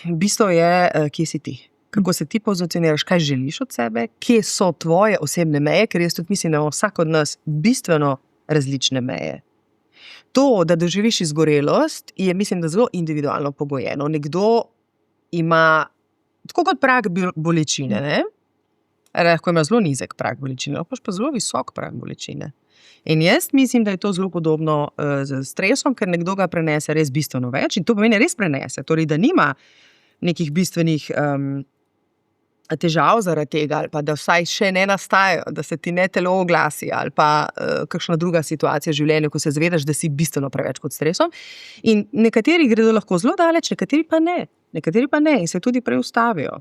V bistvu je, kje si ti. Kako se ti pozicioniraš, kaj želiš od sebe, kje so tvoje osebne meje, ker jaz tudi mislim, da ima vsak od nas bistveno različne meje. To, da doživiš izgorelost, je mislim, da zelo individualno pogojeno. Nekdo ima, tako kot prag bolečine, ne? Lahko ima zelo nizek prag bolečine, lahko pa zelo visok prag bolečine. In jaz mislim, da je to zelo podobno z stresom, ker nekdo ga prenese res bistveno več in to pomeni res prenese, torej da nima nekih bistvenih težav zaradi tega, ali pa da vsaj še ne nastajajo, da se ti ne telo oglasi, ali pa kakšna druga situacija v življenju, ko se zavedaš, da si bistveno preveč kot stresom. In nekateri gredo lahko zelo daleč, nekateri pa ne in se tudi prej ustavijo.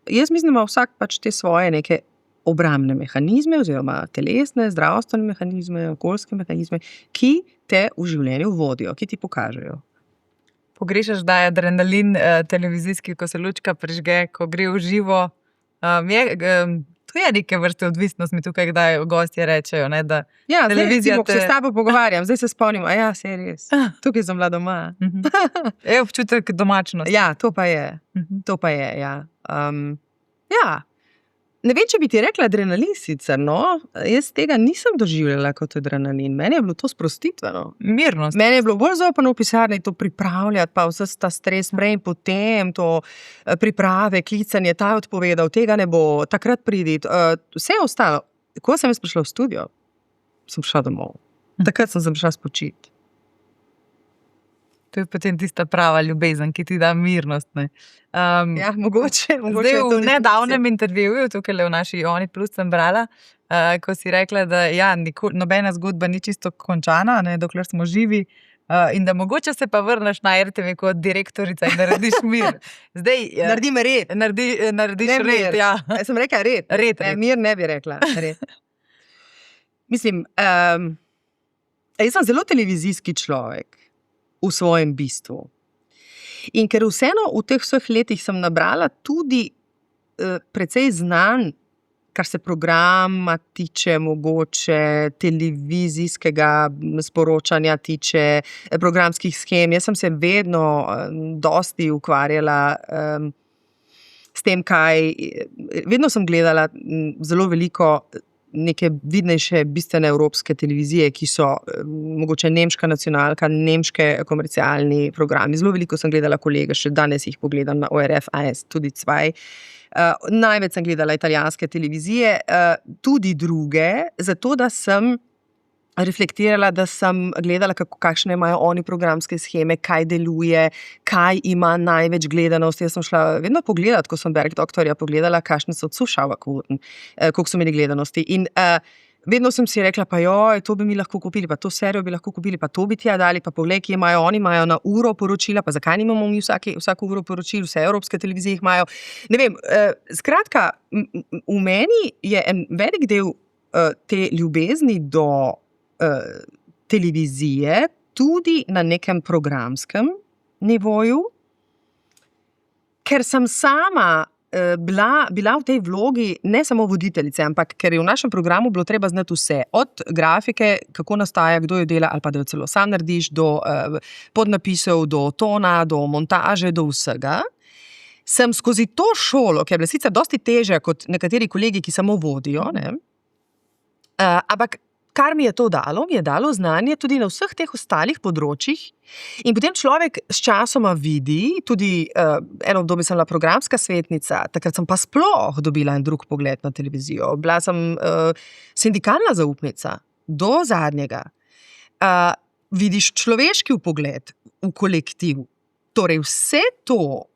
Jaz mislim, da ima vsak pač te svoje neke obrambne mehanizme oziroma telesne, zdravstvene mehanizme, okoljske mehanizme, ki te v življenju vodijo, ki ti pokažejo. Pogrešaš, da je adrenalin televizijski, ko se lučka prižge, ko gre v živo. To je neke vrste odvisnost, mi tukaj kdaj gostje rečejo, ne, da televizija zdaj, se s tabo pogovarjam, zdaj se spomnim, se je res, tukaj sem bila doma. Je občutek domačnosti. Ja, to pa je, Ne vem, če bi ti rekla adrenalin sicer, no, jaz tega nisem doživljala kot adrenalin, meni je bilo to sprostitveno. Mirnost. Meni je bilo bolj zaupano v pisarni to pripravljati, pa vse ta stres prej in potem, to priprave, klicanje, ta je odpovedal, tega ne bo, takrat pridi, vse je ostalo. Ko sem jaz prišla v studio, sem prišla domov. Takrat sem prišla spočiti. To je potem tista prava ljubezen, ki ti da mirnost. Mogoče. Zdaj v nedavnem intervjuju, tukaj v naši Oni Plus sem brala, ko si rekla, da nobena zgodba ni čisto končana, ne, dokler smo živi, in da mogoče se pa vrneš na RTV kot direktorica in narediš mir. Zdaj, naredim red. Narediš red, ja. Sem rekla red. Red. Mir ne bi rekla. Red. Mislim, jaz sem zelo televizijski človek v svojem bistvu. In ker vseeno v teh vseh letih sem nabrala tudi precej znanj, kar se programa tiče, mogoče televizijskega sporočanja tiče, programskih shem. Jaz sem se vedno dosti ukvarjala s tem, vedno sem gledala zelo veliko neke vidnejše, bistvene evropske televizije, ki so mogoče nemška nacionalka, nemške komercialni programi. Zelo veliko sem gledala kolege, še danes jih pogledam na ORF, AS, tudi Cvaj. Največ sem gledala italijanske televizije, tudi druge, zato da sem reflektirala, da sem gledala, kakšne imajo oni programske sheme, kaj deluje, kaj ima največ gledanosti. Jaz sem šla vedno pogledati, ko sem Bergdoktorja pogledala, kakšne so Zuschauerquoten, koliko so imeli gledanosti. In vedno sem si rekla, pa joj, to bi mi lahko kupili, pa to serijo bi lahko kupili, pa to bi tja dali, pa poglej, kje imajo oni, imajo na uro poročila, pa zakaj nimamo mi vsako uro poročil, vse evropske televizije jih imajo. Ne vem, skratka, v meni je en velik del te ljubezni do televizije, tudi na nekem programskem nivoju, ker sem sama bila v tej vlogi ne samo voditeljice, ampak ker je v našem programu bilo treba znati vse, od grafike, kako nastaja, kdo jo dela, ali pa da jo celo sam narediš, do podnapisov, do tona, do montaže, do vsega. Sem skozi to šolo, ki je bila sicer dosti težja kot nekateri kolegi, ki samo vodijo, ne? Ampak kar mi je to dalo, mi je dalo znanje tudi na vseh teh ostalih področjih in potem človek s časoma vidi, tudi eno obdobje sem bila programska svetnica, takrat sem pa sploh dobila en drug pogled na televizijo. Bila sem sindikalna zaupnica do zadnjega. Vidiš človeški vpogled v kolektiv. Torej vse to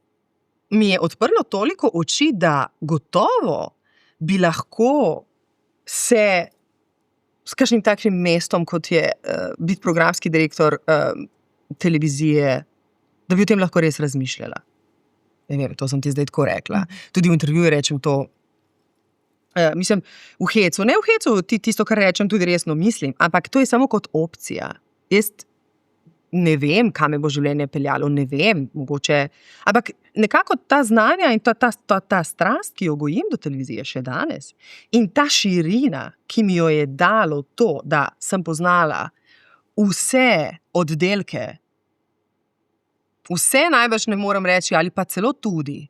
mi je odprlo toliko oči, da gotovo bi lahko se s kakšnim takšnim mestom, kot je biti programski direktor televizije, da bi o tem lahko res razmišljala. Ne vem, to sem ti zdaj tako rekla. Tudi v intervjuju rečem to. Mislim, v hecu. Ne v hecu, tisto, kar rečem, tudi resno mislim, ampak to je samo kot opcija. Jaz ne vem, kam me bo življenje peljalo, ne vem, mogoče. Ampak nekako ta znanja in ta strast, ki jo gojim do televizije še danes, in ta širina, ki mi jo je dalo to, da sem poznala vse oddelke, vse najbrž ne morem reči, ali pa celo tudi,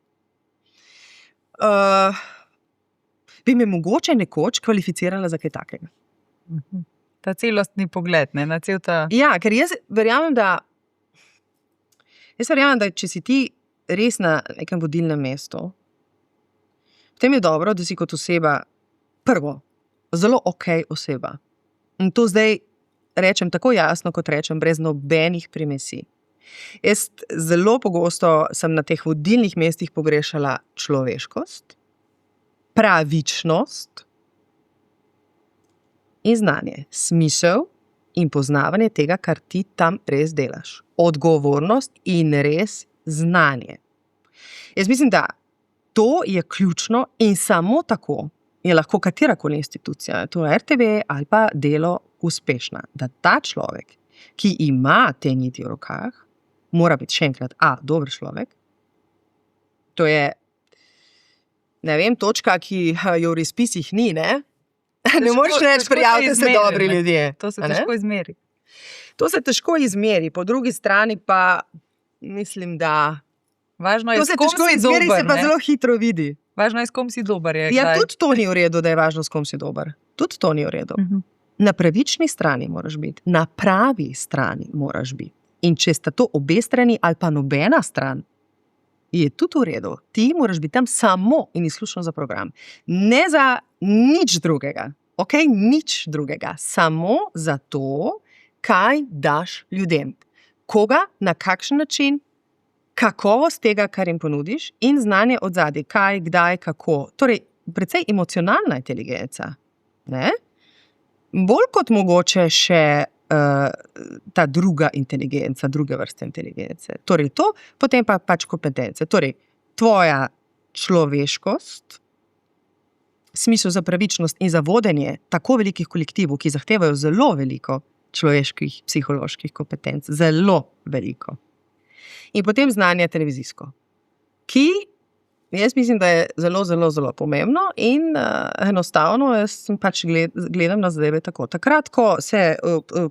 bi me mogoče nekoč kvalificirala za kaj takega. Ta celostni pogled, ne, na cel ta... Ja, ker jaz verjamem, da če si ti res na nekem vodilnem mestu, potem je dobro, da si kot oseba prvo, zelo okej oseba. In to zdaj rečem tako jasno, kot rečem, brez nobenih primesi. Jaz zelo pogosto sem na teh vodilnih mestih pogrešala človeškost, pravičnost in znanje, smisel in poznavanje tega, kar ti tam res delaš. Odgovornost in res znanje. Jaz mislim, da to je ključno in samo tako je lahko katerakoli institucija, to je RTV ali pa Delo, uspešna. Da ta človek, ki ima te niti v rokah, mora biti še enkrat dober človek. To je, ne vem, točka, ki jo v razpisih ni, ne? Ne moreš reči, prijavite se dobri ljudje. To se težko izmeri. To se težko izmeri, po drugi strani pa mislim, da važno je, to se težko izmeri, se pa zelo hitro vidi. Važno je, s kom si dober. Ja, tudi to ni v redu, da je važno, s kom si dober. Tudi to ni v redu. Na pravični strani moraš biti, na pravi strani moraš biti. In če sta to obe strani ali pa nobena stran, je tudi v redu. Ti moraš biti tam samo in izključno za program. Ne za nič drugega. Ok, nič drugega. Samo za to, kaj daš ljudem. Koga, na kakšen način, kakovost tega, kar jim ponudiš in znanje od zadaj. Kaj, kdaj, kako. Torej, precej emocionalna inteligenca. Ne? Bolj kot mogoče še ta druga inteligenca, druge vrste inteligence. Torej to, potem pa pač kompetence. Torej, tvoja človeškost, smisel za pravičnost in za vodenje tako velikih kolektivov, ki zahtevajo zelo veliko človeških, psiholoških kompetenc, zelo veliko. In potem znanje televizijsko, ki jaz mislim, da je zelo, zelo, zelo pomembno in enostavno jaz pač gledam na zadeve tako. Takrat, ko se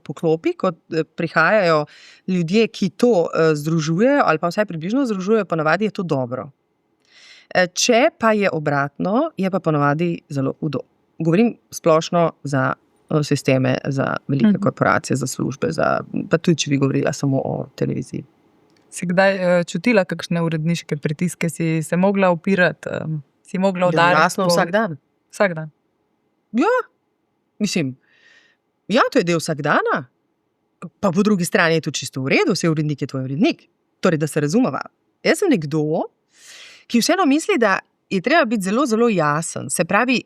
poklopi, ko prihajajo ljudje, ki to združujejo ali pa vsaj približno združujejo, ponavadi je to dobro. Če pa je obratno, je pa ponavadi zelo hudo. Govorim splošno za sisteme, za velike korporacije, za službe, pa tudi, če bi govorila samo o televiziji. Si kdaj čutila kakšne uredniške pritiske, si se mogla upirati, si mogla udariti? Jasno, vsak dan. Vsak dan. Ja, mislim, ja, to je del vsakdana. Pa po drugi strani je to čisto v redu, vse urednik je tvoj urednik. Torej, da se razumeva. Jaz sem nekdo, ki vseeno misli, da je treba biti zelo, zelo jasen. Se pravi,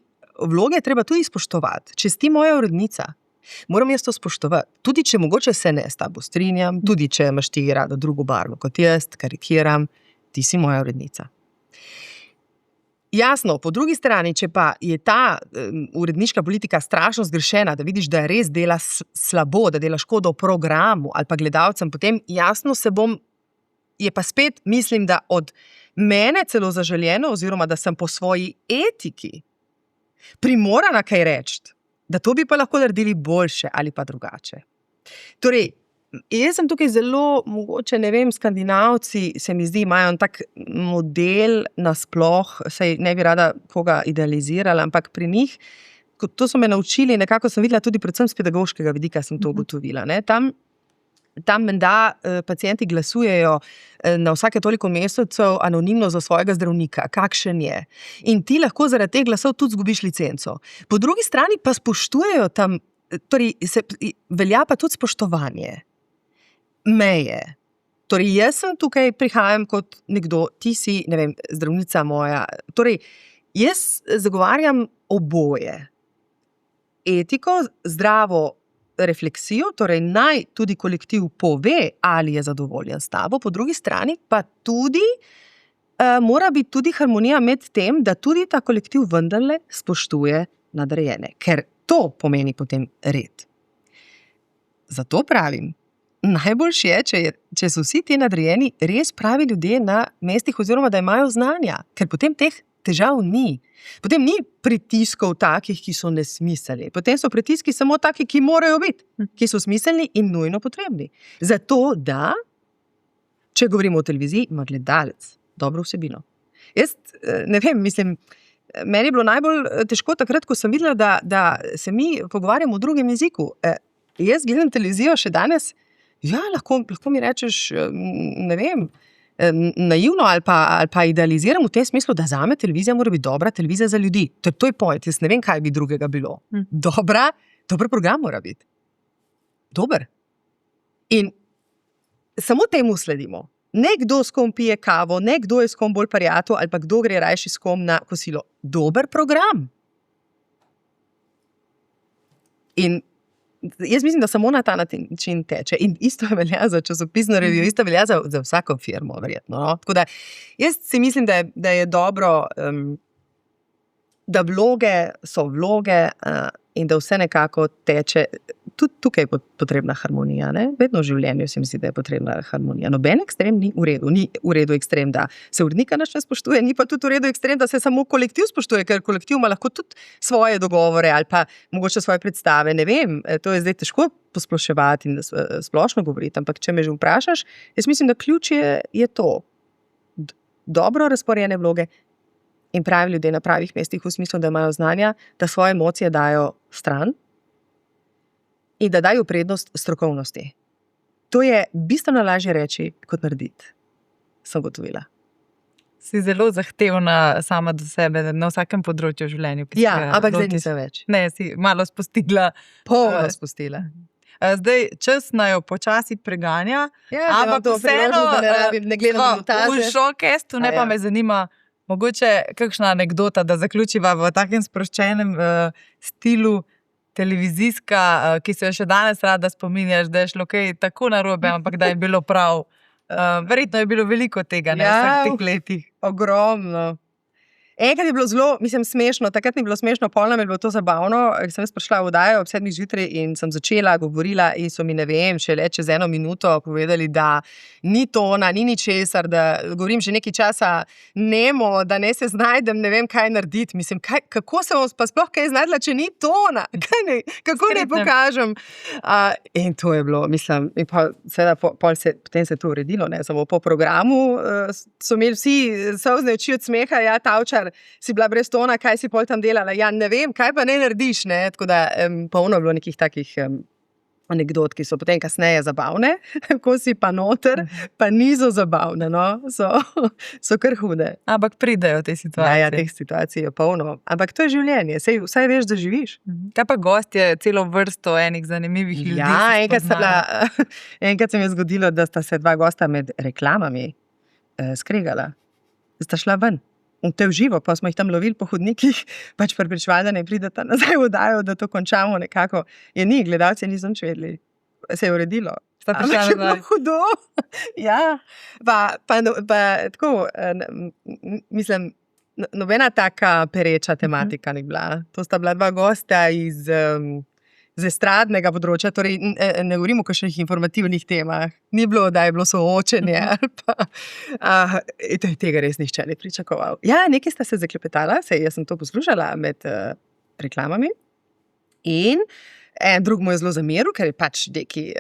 vloge je treba tudi spoštovati. Če si ti moja urednica, moram jaz to spoštovati. Tudi če mogoče se ne s tabo strinjam, tudi če imaš ti rado drugo barvo kot jaz, karikiram, ti si moja urednica. Jasno, po drugi strani, če pa je ta uredniška politika strašno zgrešena, da vidiš, da res dela slabo, da dela škodo programu ali pa gledalcem, potem jasno je pa spet, mislim, da od mene celo zaželjeno, oziroma da sem po svoji etiki primorana kaj reči, da to bi pa lahko naredili boljše ali pa drugače. Torej, jaz sem tukaj zelo, mogoče, ne vem, Skandinavci, se mi zdi, imajo tak model nasploh, saj ne bi rada koga idealizirala, ampak pri njih, to so me naučili, nekako sem videla tudi predvsem z pedagoškega vidika, sem to ugotovila. Ne? Tam menda pacienti glasujejo na vsake toliko mesecev anonimno za svojega zdravnika, kakšen je. In ti lahko zaradi teh glasov tudi zgubiš licenco. Po drugi strani pa spoštujejo tam, torej velja pa tudi spoštovanje meje. Torej jaz sem tukaj, prihajam kot nekdo, ti si, ne vem, zdravnica moja. Torej jaz zagovarjam oboje. Etiko, zdravo refleksijo, torej naj tudi kolektiv pove, ali je zadovoljen s tabo, po drugi strani pa tudi mora biti tudi harmonija med tem, da tudi ta kolektiv vendarle spoštuje nadrejene, ker to pomeni potem red. Zato pravim, najboljše je, če so vsi ti nadrejeni res pravi ljudje na mestih oziroma da imajo znanja, ker potem teh težav ni. Potem ni pritiskov takih, ki so nesmiselni. Potem so pritiski samo taki, ki morajo biti, ki so smiselni in nujno potrebni. Zato, da, če govorimo o televiziji, ima gledalec dobro vsebino. Jaz ne vem, mislim, meni je bilo najbolj težko takrat, ko sem videla, da se mi pogovarjamo v drugem jeziku. Jaz gledam televizijo še danes, ja, lahko mi rečeš, ne vem, naivno ali pa idealiziram v tem smislu, da zame televizija mora biti dobra televizija za ljudi. To je point, jaz ne vem, kaj bi drugega bilo. Dober program mora biti. Dober. In samo temu sledimo. Ne kdo s kom pije kavo, ne kdo je s kom bolj pariato ali pa kdo gre rajši s kom na kosilo. Dober program. In jaz mislim, da samo na ta način teče. In isto velja za časopisno revijo, isto velja za vsako firmo, verjetno. No? Tako da jaz si mislim, da je dobro, da vloge so vloge in da vse nekako teče. Tudi tukaj je potrebna harmonija. Ne? Vedno v življenju se mi zdi, da je potrebna harmonija. Noben ekstrem ni v redu. Ni v redu ekstrem, da se urednika nič ne spoštuje, ni pa tudi v redu ekstrem, da se samo kolektiv spoštuje, ker kolektiv ima lahko tudi svoje dogovore ali pa mogoče svoje predstave. Ne vem, to je zdaj težko posploševati in splošno govoriti, ampak če me že vprašaš, jaz mislim, da ključ je to. Dobro razporejene vloge in pravi ljudje na pravih mestih v smislu, da imajo znanja, da svoje emocije dajo stran in da dajo prednost strokovnosti. To je bistveno lažje reči, kot narediti, sem gotovila. Si zelo zahtevna sama do sebe na vsakem področju v življenju. Ja, ampak zdaj nisem več. Ne, si malo spustila. Polno spustila. Zdaj čas najo počasi preganja, ampak vseeno ne gledam montaže. V showcastu, ne pa me zanima, mogoče kakšna anekdota, da zaključiva v takem sproščenem stilu televizijska, ki se jo še danes rada spominjaš, da je šlo kaj tako narobe, ampak da je bilo prav. Verjetno je bilo veliko tega, ne, v vseh teh letih. Ogromno. Enkrat je bilo zelo, smešno, takrat ni bilo smešno, pol nam je bilo to zabavno. Sem jaz prišla v oddajo ob 7 zjutraj in sem začela govorila in so mi, ne vem, šele čez 1 minuto povedali, da ni tona, ni ničesar, da govorim že nekaj časa nemo, da ne se znajdem, ne vem, kaj narediti. Mislim, kako se bom pa sploh kaj znajdla, če ni tona? Kako ne pokažem? In to je bilo, mislim, in pa seveda potem se je to uredilo, ne, samo po programu so imeli vsi solzne oči od smeha, ja, Tavčar, si bila brez tona, kaj si pol tam delala? Ja, ne vem, kaj pa ne narediš, ne? Tako da polno je bilo nekih takih anekdot, ki so potem kasneje zabavne, ko si pa noter, pa niso zabavne, no? So kar hude. Ampak pridejo te situacije. Ja, teh situacij je polno. Ampak to je življenje, vsaj veš, da živiš. Kaj pa gostje, celo vrsto enih zanimivih ljudi? Ja, enkrat se mi je zgodilo, da sta se 2 gosta med reklamami skregala. Sta šla ven. In to je v živo, pa smo jih tam lovili po hodnikih, pač prepričevali, da ne prideta nazaj v oddajo, da to končamo nekako. Je ni, gledalci nisem vedeli. Se je uredilo. Sta prišla nazaj. Ampak je bilo hudo. Ja, pa tako, mislim, nobena taka pereča tematika ni bila. To sta bila 2 gosta iz estradnega področja, torej ne govorimo o kakšnih informativnih temah. Ni bilo, da je bilo soočenje ali pa tega res nihče ne pričakoval. Ja, nekaj sta se zaklepetala, jaz sem to poslušala med reklamami in drug mu je zelo zameril, ker je pač neki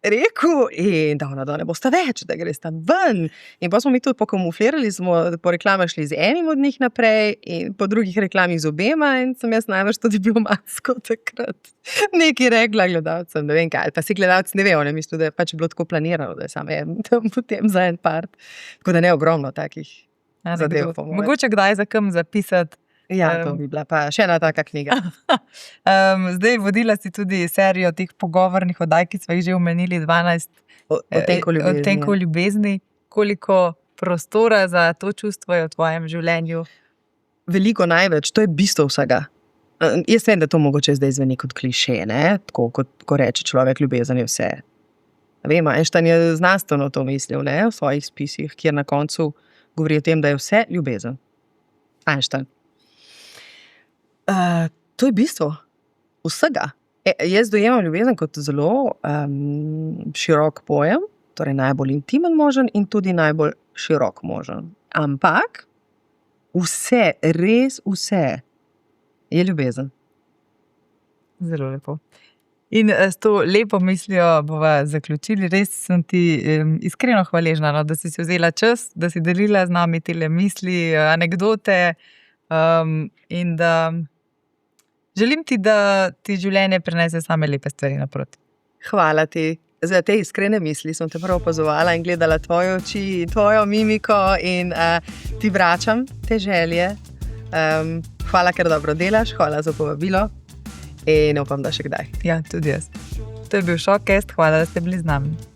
rekel in da ne bosta več, da gresta ven. In pa smo mi tudi pokamuflirali, smo po reklamah šli z enim od njih naprej in po drugih reklamih z obema in sem jaz največ tudi biomatsko takrat nekaj rekla gledalcem, ne vem kaj, pa si gledalci ne vejo, ne mislijo, da je pač bilo tako planirano, da je samo potem za en part. Tako da ne ogromno takih zadev. Mogoče kdaj za kam zapisati. Ja, to bi bila pa še ena taka knjiga. Zdaj vodila si tudi serijo teh pogovornih oddaj, ki smo jih že omenili, 12 odtenkov ljubezni. Koliko prostora za to čustvo je v tvojem življenju? Veliko, največ, to je bistvo vsega. Jaz vem, da to mogoče zdaj zveni kot kliše, ne? Tako, ko reče človek, ljubezen je vse. Vem, Einstein je znanstveno to mislil, ne? V svojih spisih, kjer na koncu govori o tem, da je vse ljubezen. Einstein. To je bistvo vsega. Jaz dojemam ljubezen kot zelo širok pojem, torej najbolj intimen možen in tudi najbolj širok možen. Ampak vse, res vse je ljubezen. Zelo lepo. In s to lepo mislijo bova zaključili. Res sem ti iskreno hvaležna, no, da si vzela čas, da si delila z nami tele misli, anekdote in da želim ti, da ti življenje prinese same lepe stvari naproti. Hvala ti. Za te iskrene misli sem te prav opazovala in gledala tvoje oči, tvojo mimiko in ti vračam te želje. Hvala, ker dobro delaš, hvala za povabilo in upam, da še kdaj. Ja, tudi jaz. To je bil Šokcast, hvala, da ste bili z nami.